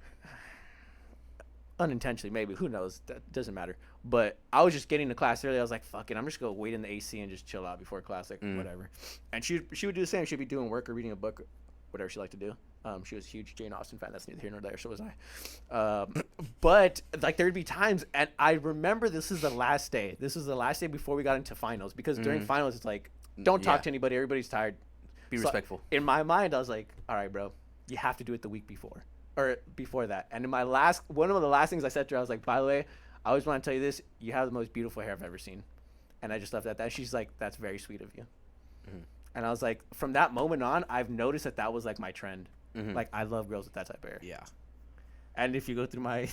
unintentionally, maybe, who knows? That doesn't matter. But I was just getting to class early. I was like, fuck it, I'm just gonna wait in the AC and just chill out before class, like whatever. And she would do the same. She'd be doing work or reading a book, or whatever she liked to do. She was a huge Jane Austen fan. That's neither here nor there. So was I. But like there'd be times, and I remember this is the last day. This was the last day before we got into finals, because during finals it's like, don't talk Yeah. to anybody. Everybody's tired. Be So respectful. in my mind, I was like, all right, bro, you have to do it the week before or before that. And in one of the last things I said to her, I was like, by the way, I always want to tell you this. You have the most beautiful hair I've ever seen. And I just left it at that. She's like, that's very sweet of you. And I was like, from that moment on, I've noticed that was like my trend. Like, I love girls with that type of hair. Yeah. And if you go through my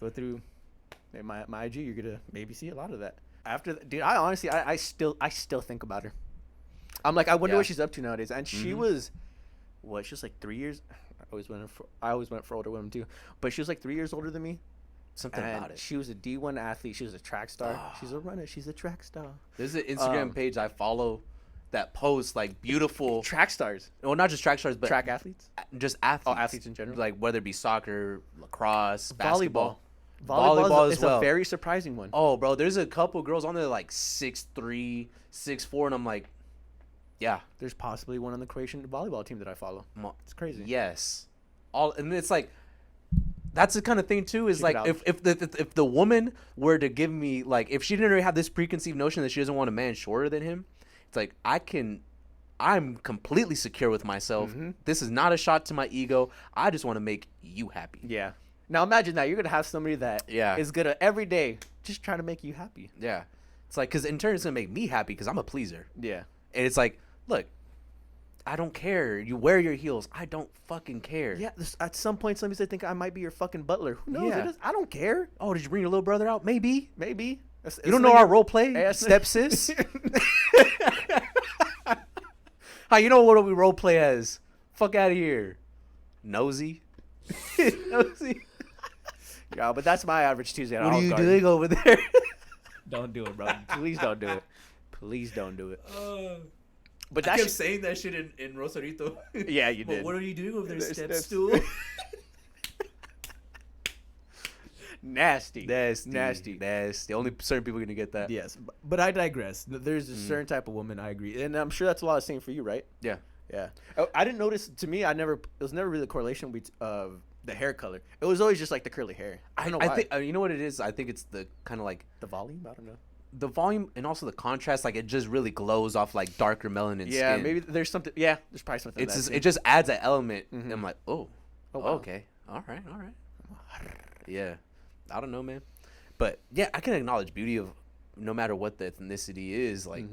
IG, you're gonna maybe see a lot of that. After dude, I honestly, I still think about her. I'm like, I wonder Yeah. what she's up to nowadays. And she was, she was like 3 years. I always went for older women too, but she was like 3 years older than me. Something And about it. she was a D1 athlete. She was a track star. She's a runner. She's a track star. There's an Instagram page I follow that posts like beautiful, Track stars. well, not just track stars, but Track athletes. just athletes. athletes in general. Like whether it be soccer, lacrosse, basketball. Volleyball as is well. a very surprising one. Oh, bro, there's a couple girls on there like 6'3", 6'4", and I'm like, yeah, There's possibly one on the Croatian volleyball team that I follow. It's crazy. yes, all, and it's like, that's the kind of thing too. Is Check it like out. if the woman were to give me, like, if she didn't already have this preconceived notion that she doesn't want a man shorter than him, it's like I'm completely secure with myself. Mm-hmm. This is not a shot to my ego. I just want to make you happy. Yeah. Now imagine that you're gonna have somebody that Yeah. is gonna every day just trying to make you happy. Yeah, it's like, because in turn it's gonna make me happy because I'm a pleaser. Yeah. And it's like, look, I don't care. You wear your heels. I don't fucking care. Yeah. At some point, somebody's gonna think I might be your fucking butler. Who knows? Yeah. I don't care. Oh, did you bring your little brother out? Maybe. Maybe. You don't know our role play, Hey, that's- stepsis. How you know what we role play as? Fuck out of here, nosy. Nosy. Yeah, but that's my average Tuesday. At What are Olive you Garden. doing over there? Don't do it, bro. Please don't do it. Please don't do it. But I that's kept saying that shit in Rosarito. yeah, you But did. what are you doing over there, There's step steps. stool? Nasty. Nasty. Only certain people are gonna get that. Yes, but I digress. There's a certain type of woman I agree, and I'm sure that's a lot of same for you, right? Yeah. Yeah. Oh, I didn't notice. To me, it was never really a correlation with the hair color. It was always just like the curly hair. I don't know why. I think you know what it is. I think it's the kind of like The volume. I don't know. the volume and also the contrast. Like, it just really glows off like darker melanin Yeah, skin. maybe there's something. Yeah, there's probably something. It's to that just, too. it just adds an element. And I'm like, oh, Oh, wow. okay, all right. Yeah, I don't know, man, but yeah, I can acknowledge beauty of no matter what the ethnicity is. Like,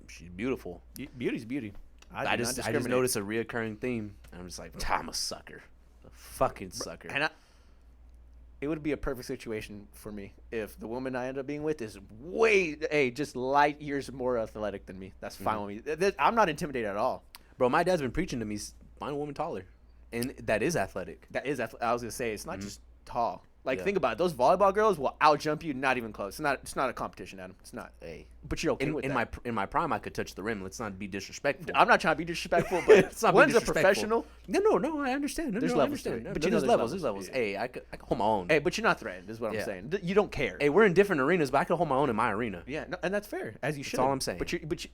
she's beautiful. Beauty's beauty. I just noticed a reoccurring theme. And I'm just like, I'm a sucker, a fucking sucker. And it would be a perfect situation for me if the woman I end up being with is just light years more athletic than me. That's fine with me. I'm not intimidated at all. Bro, my dad's been preaching to me, find a woman taller, and that is athletic. I was gonna say it's not just tall. Like, Yeah. think about it. Those volleyball girls will outjump you. Not even close. It's not a competition, Adam. It's not. Hey, But you're okay with that. in my prime, I could touch the rim. Let's not be disrespectful. I'm not trying to be disrespectful, but Let's not be one's a disrespectful. professional. No, I understand. No, There's I levels to understand. it. But you know there's there's levels. levels. Hey, I could hold my own. Hey, but you're not threatened. Is what Yeah. I'm saying. You don't care. Hey, we're in different arenas, but I can hold my own in my arena. Yeah, no, and that's fair, as you should. all I'm saying.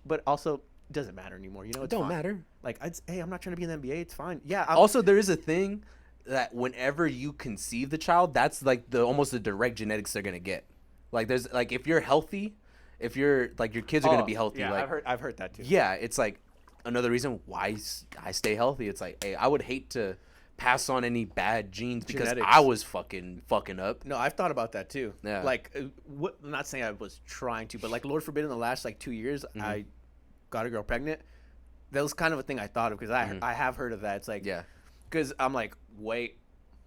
But also, it doesn't matter anymore. You know, It it's don't fine. matter. Like, hey, I'm not trying to be in the NBA. It's fine. Yeah. Also, there is a thing that whenever you conceive the child, that's like almost the direct genetics they're gonna get. Like, there's like, if you're healthy, if you're like, your kids are gonna be healthy. Yeah, like, I've heard that too. yeah, it's like another reason why I stay healthy. It's like, hey, I would hate to pass on any bad genes because Genetics. I was fucking up. No, I've thought about that too. Yeah. Like, I'm not saying I was trying to, but like, Lord forbid, in the last like 2 years, I got a girl pregnant. That was kind of a thing I thought of because I have heard of that. It's like, Yeah. because I'm like, wait,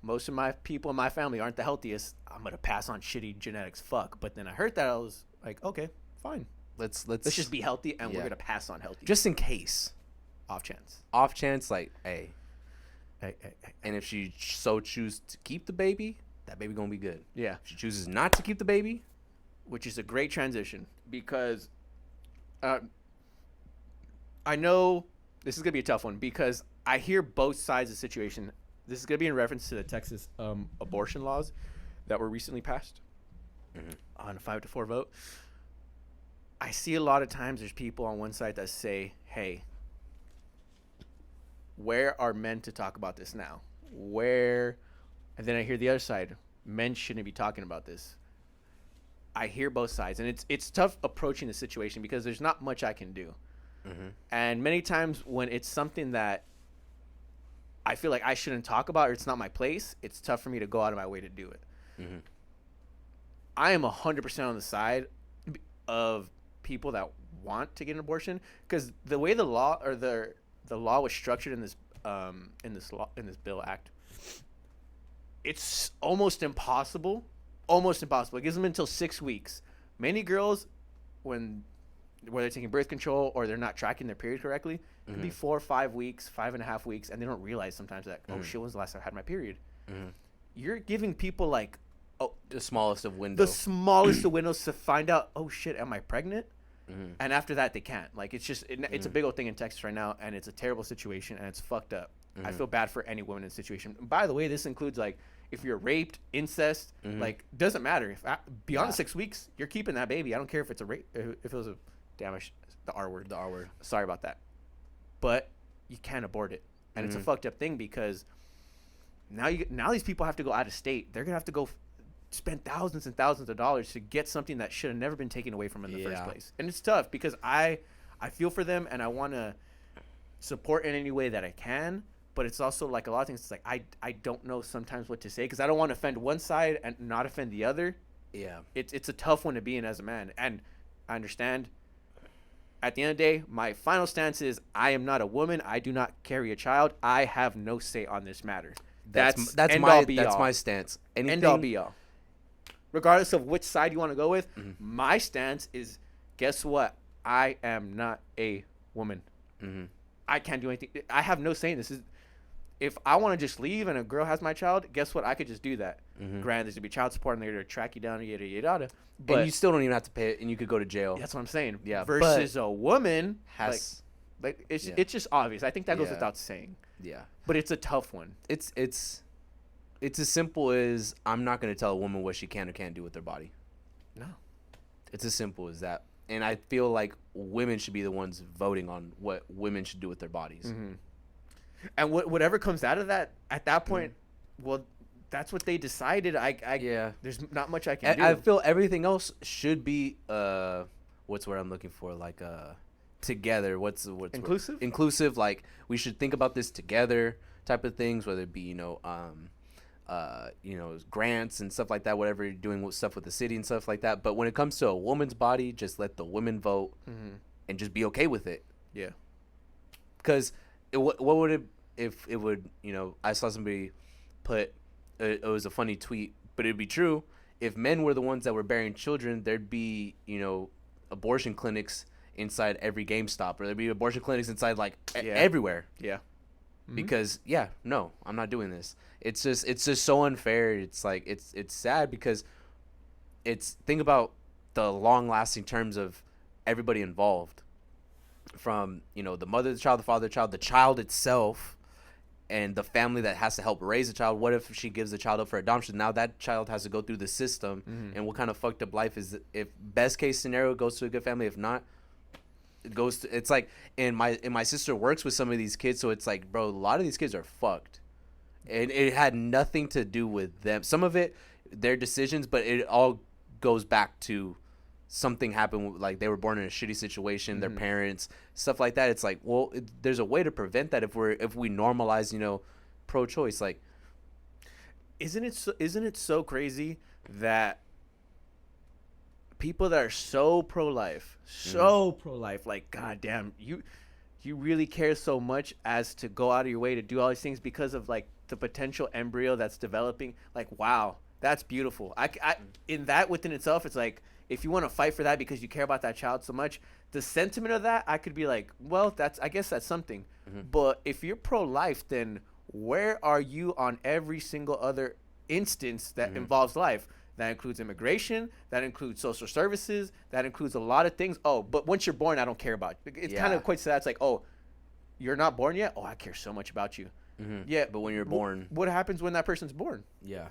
most of my people in my family aren't the healthiest. I'm gonna pass on shitty genetics. Fuck. But then I heard that, I was like, okay, fine. Let's Let's just be healthy, and Yeah. we're gonna pass on healthy. just in case. off chance. Off chance, like, hey, Hey. and if she so choose to keep the baby, that baby gonna be good. Yeah. If she chooses not to keep the baby, Which is a great transition because I know this is going to be a tough one because I hear both sides of the situation. This is going to be in reference to the Texas abortion laws that were recently passed on a 5-4 vote. I see a lot of times there's people on one side that say, hey, where are men to talk about this now? Where? And then I hear the other side, men shouldn't be talking about this. I hear both sides, and it's tough approaching the situation because there's not much I can do. And many times when it's something that I feel like I shouldn't talk about or it's not my place, it's tough for me to go out of my way to do it. I am 100% on the side of people that want to get an abortion because the way the law or the law was structured in this bill act, it's almost impossible. It gives them until 6 weeks. Many girls, whether they're taking birth control or they're not tracking their period correctly, it could be 4 or 5 weeks, 5.5 weeks, and they don't realize sometimes that, oh shit, when's the last time I had my period? You're giving people like, the smallest of windows. the smallest of windows to find out, oh shit, am I pregnant? And after that, they can't. Like, it's just, it's a big old thing in Texas right now, and it's a terrible situation, and it's fucked up. I feel bad for any woman in the situation. By the way, this includes, like, if you're raped, incest, like doesn't matter. If beyond 6 weeks, you're keeping that baby. I don't care if it's a rape. If it was a the R word. The R word. Sorry about that. But you can't abort it, and it's a fucked up thing because now these people have to go out of state. They're gonna have to go spend thousands and thousands of dollars to get something that should have never been taken away from them in the first place. And it's tough because I feel for them and I want to support in any way that I can. But it's also like a lot of things. It's like I don't know sometimes what to say because I don't want to offend one side and not offend the other. Yeah, it's a tough one to be in as a man, and I understand. At the end of the day, my final stance is I am not a woman. I do not carry a child. I have no say on this matter. That's my stance. Anything, end all be all. Regardless of which side you want to go with, my stance is: guess what? I am not a woman. I can't do anything. I have no say in this. If I want to just leave and a girl has my child, guess what? I could just do that. Granted, there's gonna be child support and they're gonna track you down, yada yada yada. But and you still don't even have to pay it, and you could go to jail. That's what I'm saying. Yeah, versus a woman has like it's just obvious. I think that goes without saying. Yeah, but it's a tough one. It's as simple as I'm not gonna tell a woman what she can or can't do with their body. No, it's as simple as that. And I feel like women should be the ones voting on what women should do with their bodies. And whatever comes out of that at that point, well, that's what they decided. There's not much I can do. I feel everything else should be what's what I'm looking for, like together. What's inclusive? Inclusive. Like we should think about this together, type of things. Whether it be grants and stuff like that. Whatever you're doing with stuff with the city and stuff like that. But when it comes to a woman's body, just let the women vote and just be okay with it. Yeah. Because what would it if it would I saw somebody put it was a funny tweet, but it'd be true if men were the ones that were bearing children, there'd be abortion clinics inside every GameStop, or there'd be abortion clinics inside everywhere. Yeah. Because no, I'm not doing this. It's just so unfair. It's like it's sad because think about the long lasting terms of everybody involved, from the mother of the child, the father of the child itself, and the family that has to help raise the child. What if she gives the child up for adoption? Now that child has to go through the system, and what kind of fucked up life is it? If best case scenario it goes to a good family, if not, it goes to, it's like, and my sister works with some of these kids, so it's like, bro, a lot of these kids are fucked, and it had nothing to do with them. Some of it, their decisions, but it all goes back to something happened, like they were born in a shitty situation, their parents, stuff like that. It's like, well, there's a way to prevent that if we normalize, pro-choice. Like, isn't it so crazy that people that are so pro-life, like, goddamn, you really care so much as to go out of your way to do all these things because of like the potential embryo that's developing. Like, wow, that's beautiful. I in that within itself, it's like, if you want to fight for that because you care about that child so much, the sentiment of that, I could be like, well, I guess that's something. But if you're pro-life, then where are you on every single other instance that involves life? That includes immigration, that includes social services, that includes a lot of things. Oh, but once you're born, I don't care about you. It's kind of equates to that. It's like, oh, you're not born yet? Oh, I care so much about you. Yeah, but when you're born, what happens when that person's born? Yeah,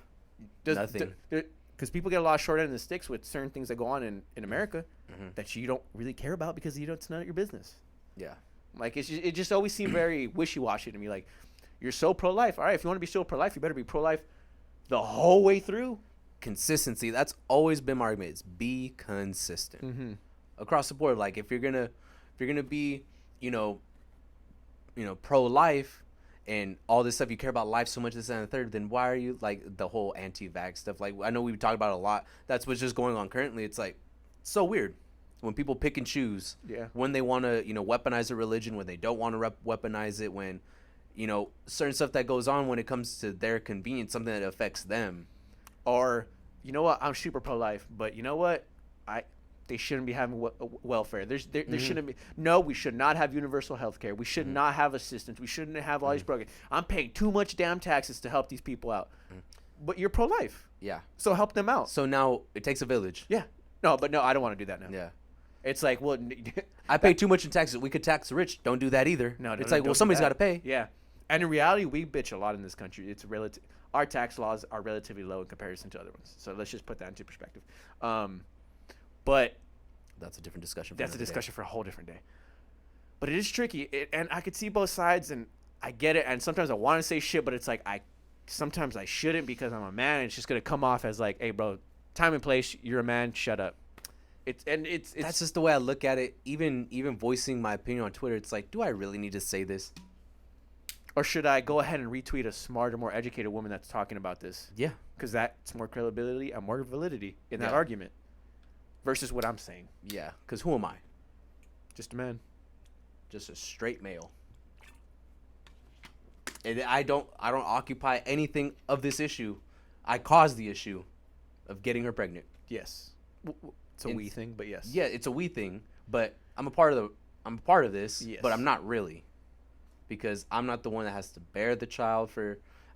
nothing. Because people get a lot of short end of the sticks with certain things that go on in America that you don't really care about because it's none of your business. Yeah. Like, it just always seemed very wishy-washy to me. Like, you're so pro-life. All right, if you want to be so pro-life, you better be pro-life the whole way through. Consistency. That's always been my argument. Is be consistent across the board. Like, if you're gonna be, pro-life and all this stuff, you care about life so much, this and the third, then why are you like the whole anti-vax stuff? Like, I know we've talked about it a lot. That's what's just going on currently. It's like so weird when people pick and choose. Yeah. When they want to, weaponize a religion, when they don't want to weaponize it, when, certain stuff that goes on when it comes to their convenience, something that affects them. Or, you know what? I'm super pro-life, but you know what? They shouldn't be having welfare. There shouldn't be. No, we should not have universal health care. We should not have assistance. We shouldn't have all these programs. I'm paying too much damn taxes to help these people out. But you're pro-life. Yeah. So help them out. So now it takes a village. Yeah. No, I don't want to do that now. Yeah. It's like, well, I pay too much in taxes. We could tax the rich. Don't do that either. No, it's like, well, somebody's got to pay. Yeah. And in reality, we bitch a lot in this country. It's relative. Our tax laws are relatively low in comparison to other ones. So let's just put that into perspective. But That's a different discussion. that's a discussion for a whole different day. But it is tricky, and I could see both sides, and I get it. And sometimes I want to say shit, but it's like sometimes I shouldn't because I'm a man. And it's just gonna come off as like, hey, bro, time and place. You're a man. Shut up. It's That's just the way I look at it. Even voicing my opinion on Twitter, it's like, do I really need to say this? Or should I go ahead and retweet a smarter, more educated woman that's talking about this? Yeah. Because that's more credibility and more validity in that Yeah. argument versus what I'm saying. Yeah. Because who am I? Just a man. Just a straight male. And I don't occupy anything of this issue. I caused the issue of getting her pregnant. Yes. It's a And- we thing, but yes. Yeah, it's a we thing, but I'm a part of this, Yes. but I'm not really. Because I'm not the one that has to bear the child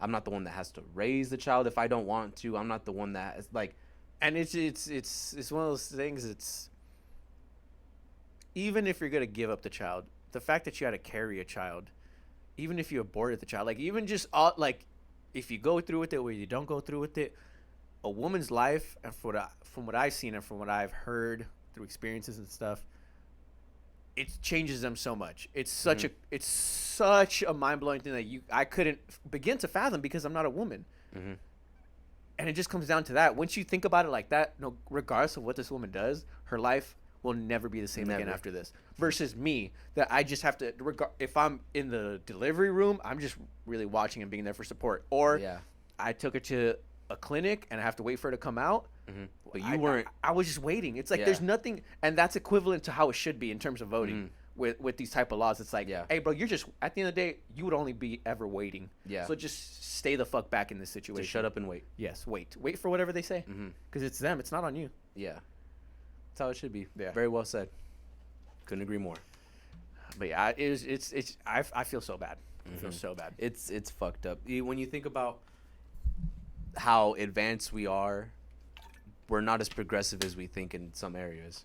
I'm not the one that has to raise the child if I don't want to. I'm not the one that is like, And it's one of those things. It's even if you're gonna give up the child, the fact that you had to carry a child, even if you aborted the child, like even just like if you go through with it or you don't go through with it, a woman's life, and from what I've seen and from what I've heard through experiences and stuff, it changes them so much. It's such a mind blowing thing that I couldn't begin to fathom because I'm not a woman. Mhm. And it just comes down to that. Once you think about it like that, no, regardless of what this woman does, her life will never be the same again Never. after this. Versus me, that I just have to if I'm in the delivery room, I'm just really watching and being there for support. Or yeah. I took her to a clinic and I have to wait for her to come out. But you weren't. I was just waiting. It's like Yeah. there's nothing, and that's equivalent to how it should be in terms of voting with these type of laws. It's like, Yeah. hey, bro, you're just at the end of the day, you would only be ever waiting. Yeah. So just stay the fuck back in this To situation. shut up and wait. Yes, wait for whatever they say, because it's them. It's not on you. Yeah. That's how it should be. Yeah. Very well said. Couldn't agree more. But yeah, I feel so bad. I feel so bad. It's fucked up. When you think about how advanced we are, we're not as progressive as we think in some areas.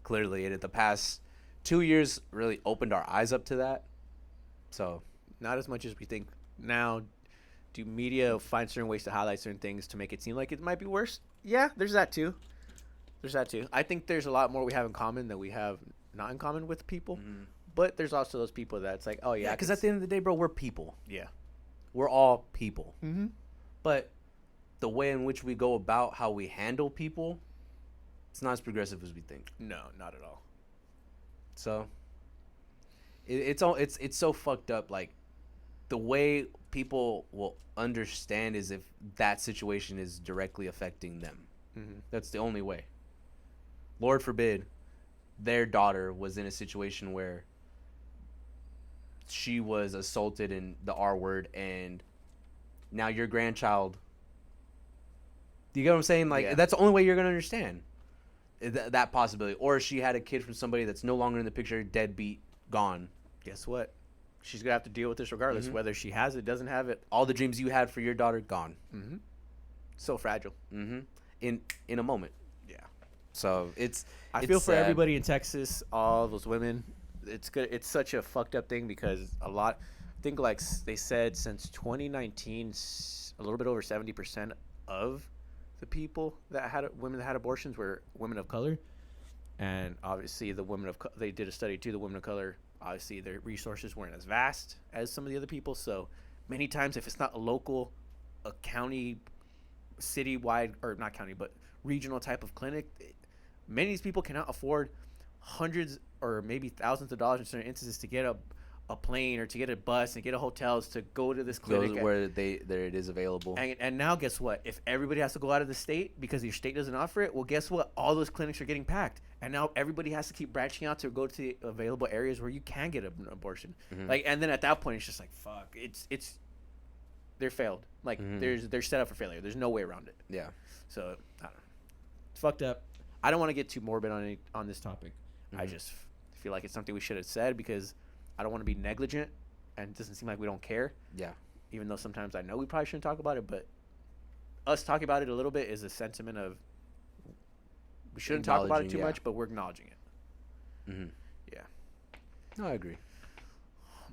Clearly, the past 2 years really opened our eyes up to that. So, Not as much as we think now. Do media find certain ways to highlight certain things to make it seem like it might be worse? Yeah, there's that too. I think there's a lot more we have in common than we have not in common with people. But there's also those people that it's like, oh yeah, yeah, because at the end of the day, bro, we're people. yeah. We're all people. Mm-hmm. But the way in which we go about how we handle people, it's not as progressive as we think. No, not at all. So it's so fucked up. Like the way people will understand is if that situation is directly affecting them. That's the only way. Lord forbid their daughter was in a situation where she was assaulted in the R word, and now your grandchild. Do you get what I'm saying? Like, Yeah. that's the only way you're going to understand that possibility. Or she had a kid from somebody that's no longer in the picture, deadbeat, gone. Guess what? She's gonna have to deal with this regardless, whether she has it, doesn't have it. All the dreams you had for your daughter, gone. So fragile. In a moment. Yeah. So it's I feel for sad. everybody in Texas, all those women. It's good. It's such a fucked up thing because a lot. I think like they said since 2019, a little bit over 70% of the people that had women that had abortions were women of color, and obviously the women of they did a study too. The women of color, obviously their resources weren't as vast as some of the other people. So many times, if it's not a local, a county, citywide, or not county but regional type of clinic, many of these people cannot afford hundreds or maybe thousands of dollars in certain instances to get a plane or to get a bus and get a hotels to go to this clinic. Those where there it is available. And now guess what? If everybody has to go out of the state because your state doesn't offer it, well, guess what? All those clinics are getting packed. And now everybody has to keep branching out to go to the available areas where you can get an abortion. Like, and then at that point, it's just like, fuck, it's they're failed. Like, they're set up for failure. There's no way around it. Yeah. So, I don't know. It's fucked up. I don't want to get too morbid on this topic. I just feel like it's something we should have said because I don't want to be negligent, and it doesn't seem like we don't care. Yeah. Even though sometimes I know we probably shouldn't talk about it, but us talking about it a little bit is a sentiment of we shouldn't talk about it too Acknowledging, yeah. much, but we're acknowledging it. Yeah. No, I agree.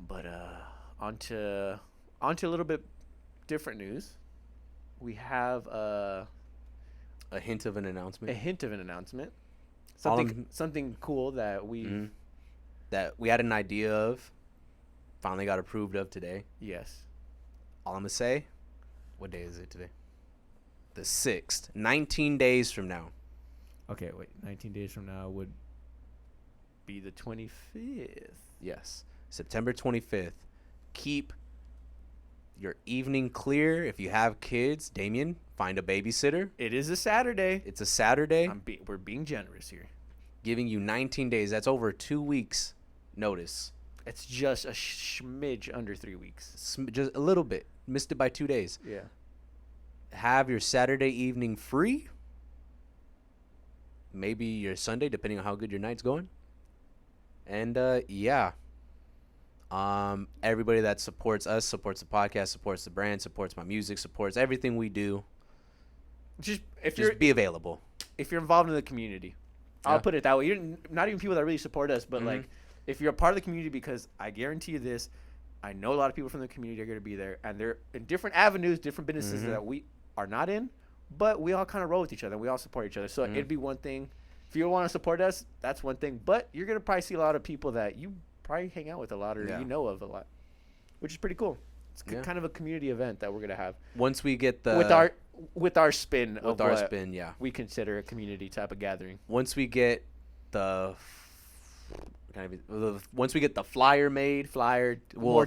But onto a little bit different news. We have A hint of an announcement. a hint of an announcement. All Something cool that we Mhm. That we had an idea of, finally got approved of today. yes. All I'm gonna say, what day is it today? The 6th. 19 days from now. Okay, wait. 19 days from now would. Be the 25th. Yes, September 25th. Keep your evening clear. If you have kids, Damien, find a babysitter. It is a Saturday. It's a Saturday. We're being generous here. Giving you 19 days. That's over 2 weeks notice. It's just a smidge under 3 weeks. Just a little bit. Missed it by 2 days. Yeah. Have your Saturday evening free. Maybe your Sunday, depending on how good your night's going. And yeah. Everybody that supports us, supports the podcast, supports the brand, supports my music, supports everything we do. Just Just be available. if you're involved in the community, Yeah. I'll put it that way. You're not even people that really support us, but Mhm. like if you're a part of the community, because I guarantee you this, I know a lot of people from the community are going to be there, and they're in different avenues, different businesses Mhm. that we are not in, but we all kind of roll with each other. We all support each other. So Mhm. it'd be one thing. If you want to support us, that's one thing. But you're going to probably see a lot of people that you probably hang out with a lot or Yeah. you know of a lot, which is pretty cool. It's Yeah. kind of a community event that we're going to have Once we get the with our spin of with our what spin, yeah. we consider a community type of gathering. Once we get the once we get the flyer made, Flyer, we'll more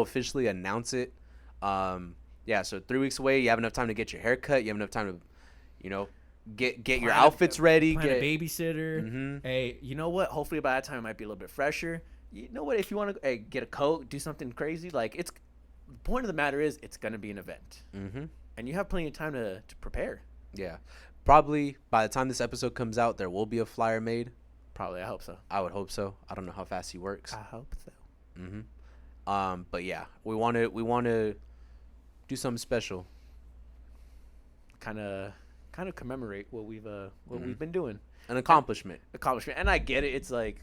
officially announce it. Yeah, so 3 weeks away, you have enough time to get your hair cut, you have enough time to, get your Plan a- outfits ready, Plan get a babysitter. Mhm. Hey, you know what? Hopefully by that time it might be a little bit fresher. You know what? If you want to get a coat, do something crazy, like the point of the matter is it's gonna be an event, Mhm. and you have plenty of time to prepare. Yeah. Probably by the time this episode comes out, there will be a flyer made. Probably, I hope so. I would hope so. I don't know how fast he works. I hope so. But yeah, we want to do something special. Kind of commemorate what we've been doing. An accomplishment. And I get it. It's like,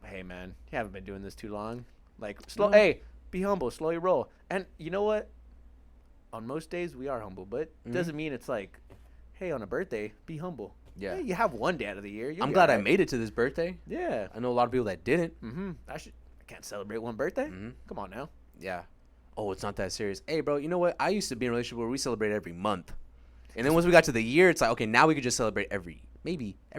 hey man, you haven't been doing this too long. Like slow. No. Hey, be humble, slow your roll. And you know what? On most days we are humble, but it doesn't mean it's like, hey, on a birthday, be humble. Yeah. Hey, you have one day out of the year. I'm glad I made it to this birthday. Yeah. I know a lot of people that didn't. I can't celebrate one birthday. Mhm. Come on now. Yeah. Oh, it's not that serious. Hey, bro, you know what? I used to be in a relationship where we celebrate every month. And then once we got to the year, it's like, okay, now we could just celebrate every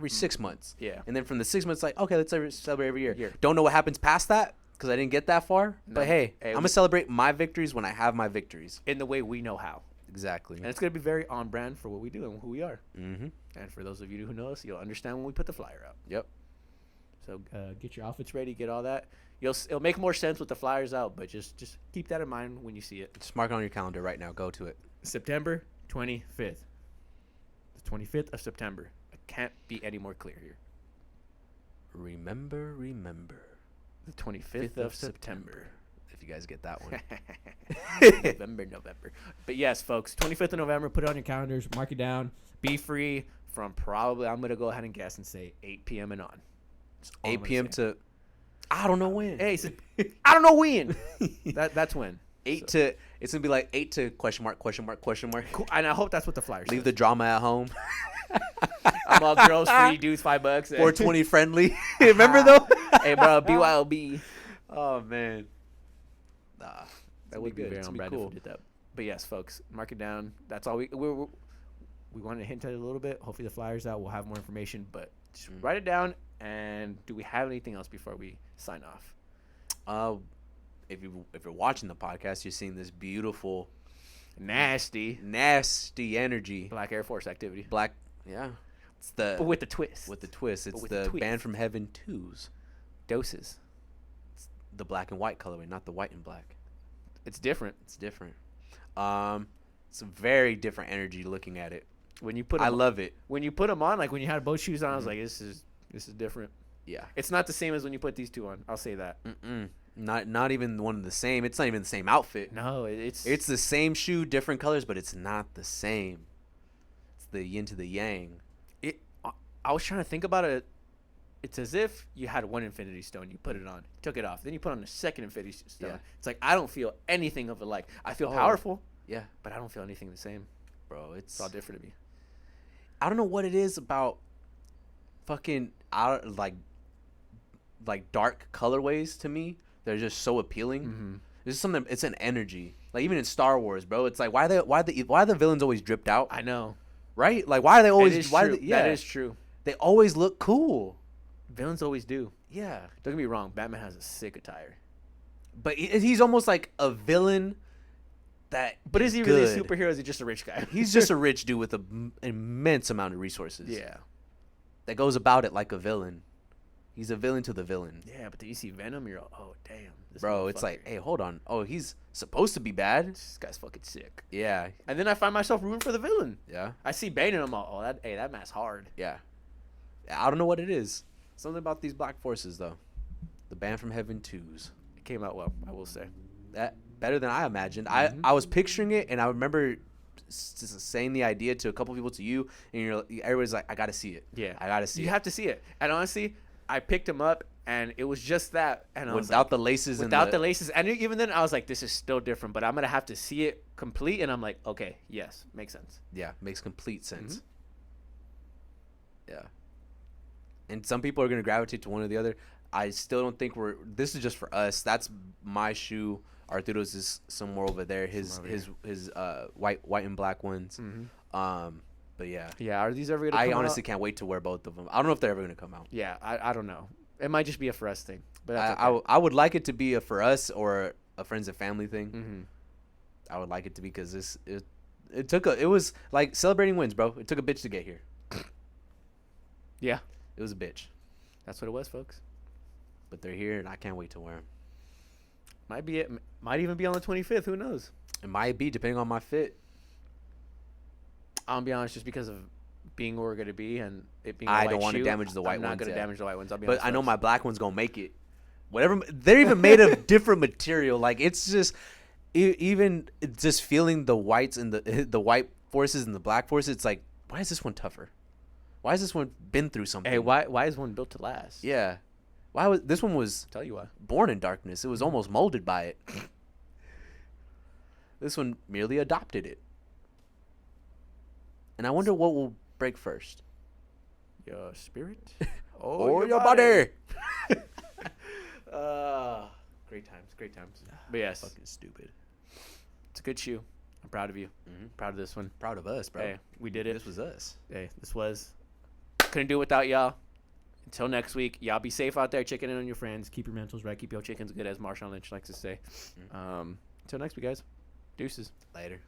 6 months. Yeah. And then from the 6 months, like, okay, let's celebrate every year. Year. Don't know what happens past that because I didn't get that far. No. But hey, Hey, I'm going to celebrate my victories when I have my victories. In the way we know how. Exactly. And it's going to be very on brand for what we do and who we are. Mm-hmm. And for those of you who know us, you'll understand when we put the flyer out. Yep. So get your outfits ready, get all that. It'll make more sense with the flyers out, but just keep that in mind when you see it. Just mark it on your calendar right now. Go to it. September 25th. The 25th of September. I can't be any more clear here. Remember. The 25th of September. If you guys get that one. November. But yes, folks, 25th of November. Put it on your calendars. Mark it down. Be free from probably, I'm going to go ahead and guess and say 8 p.m. and on. That's all I'm 8 gonna p.m. say. to, I don't know when. Hey, I don't know when. That's when. 8 to, it's going to be like 8 to question mark. Cool. And I hope that's what the flyer Leave says. the drama at home. I'm all girls free, dudes $5. 420 friendly. Remember though? Hey, bro, BYOB. Oh, man. Nah. That would be very on brand if we did that. But yes, folks, mark it down. That's all we wanted to hint at it a little bit. Hopefully the flyer's out. We'll have more information, but just write it down. And do we have anything else before we sign off? If you're watching the podcast, you're seeing this beautiful, Nasty energy. Black Air Force activity. Black, yeah. It's the But with the twist. with the twist. It's with the the twist. Band from Heaven 2s. Doses. The black and white colorway, not the white and black. It's different. It's different. It's a very different energy looking at it. When you put I 'em- love it. when you put them on, like when you had both shoes on, I was like, this is different. Yeah. It's not the same as when you put these two on. I'll say that. Not even one of the same. It's not even the same outfit. No, it's It's the same shoe, different colors, but it's not the same. It's the yin to the yang. I was trying to think about it it's as if you had one Infinity Stone, you put it on, took it off, then you put on the second Infinity Stone. Yeah. It's like I don't feel anything of it. Like I feel Oh. powerful, Yeah, but I don't feel anything the same. bro, It's all different to me. I don't know what it is about fucking out like dark colorways to me. They're just so appealing. Mm-hmm. There's something. It's an energy. Like even in Star Wars, bro. It's like why the villains always dripped out, I know. right? Like why are they always It is why true. yeah That is true. they always look cool. Villains always do. Yeah, Don't get me wrong. Batman has a sick attire. but he's almost like a villain. That But is he really a good. superhero? Or is he just a rich guy? He's just a rich dude with an immense amount of resources. yeah. that goes about it like a villain. He's a villain to the villain. Yeah, but then you see Venom, you're like, oh damn, this Bro, it's like, motherfucker. hey, hold on. Oh, he's supposed to be bad. This guy's fucking sick. Yeah, And then I find myself rooting for the villain. yeah, I see Bane and I'm all, that man's hard. yeah. I don't know what it is. Something about these black forces, though. The Band from Heaven 2s. It came out well, I will say. That better than I imagined. Mhm. I was picturing it, and I remember saying the idea to a couple people, to you, and everybody's like, I gotta see it. Yeah, I gotta see You it. have to see it. And honestly, I picked him up, and it was just that. And I was Without like, the laces without and the laces, and even then, I was like, this is still different. But I'm gonna have to see it complete, and I'm like, okay, yes, makes sense. Yeah, makes complete sense. Mm-hmm. Yeah. And some people are going to gravitate to one or the other. I still don't think this is just for us. That's my shoe. Arturo's is somewhere over there. His white and black ones. Mm-hmm. But yeah. Yeah, are these ever gonna? I come honestly out? can't wait to wear both of them. I don't know if they're ever going to come out. Yeah, I don't know. It might just be a for us thing, but that's okay. I would like it to be a for us or a friends and family thing. Mm-hmm. I would like it to be because it was like celebrating wins, bro. It took a bitch to get here. Yeah, It was a bitch. that's what it was, folks. But they're here, and I can't wait to wear them. Might be it. Might even be on the 25th. Who knows? It might be, depending on my fit. I'll be honest, just because of being where we're gonna be and it being. I a don't white want to shoe, damage the white I'm ones. not gonna yeah. damage the white ones. I'll be But honest, I know folks. my black one's gonna make it. Whatever, they're even made of different material. Like it's just, even just feeling the whites and the white forces and the black forces. It's like, why is this one tougher? Why has this one been through something? Hey, why is one built to last? Yeah, why was this one was Tell you why. born in darkness? It was almost molded by it. This one merely adopted it. And I wonder what will break first. Your spirit Or your body. Great times, great times. But yes, Fucking stupid. it's a good shoe. I'm proud of you. Mhm. Proud of this one. Proud of us, bro. Hey, we did it. This was us. Hey, this was. Couldn't do it without y'all. Until next week, y'all be safe out there. Checking in on your friends. Keep your mentals right. Keep your chickens good, as Marshawn Lynch likes to say. Until next week, guys. Deuces. Later.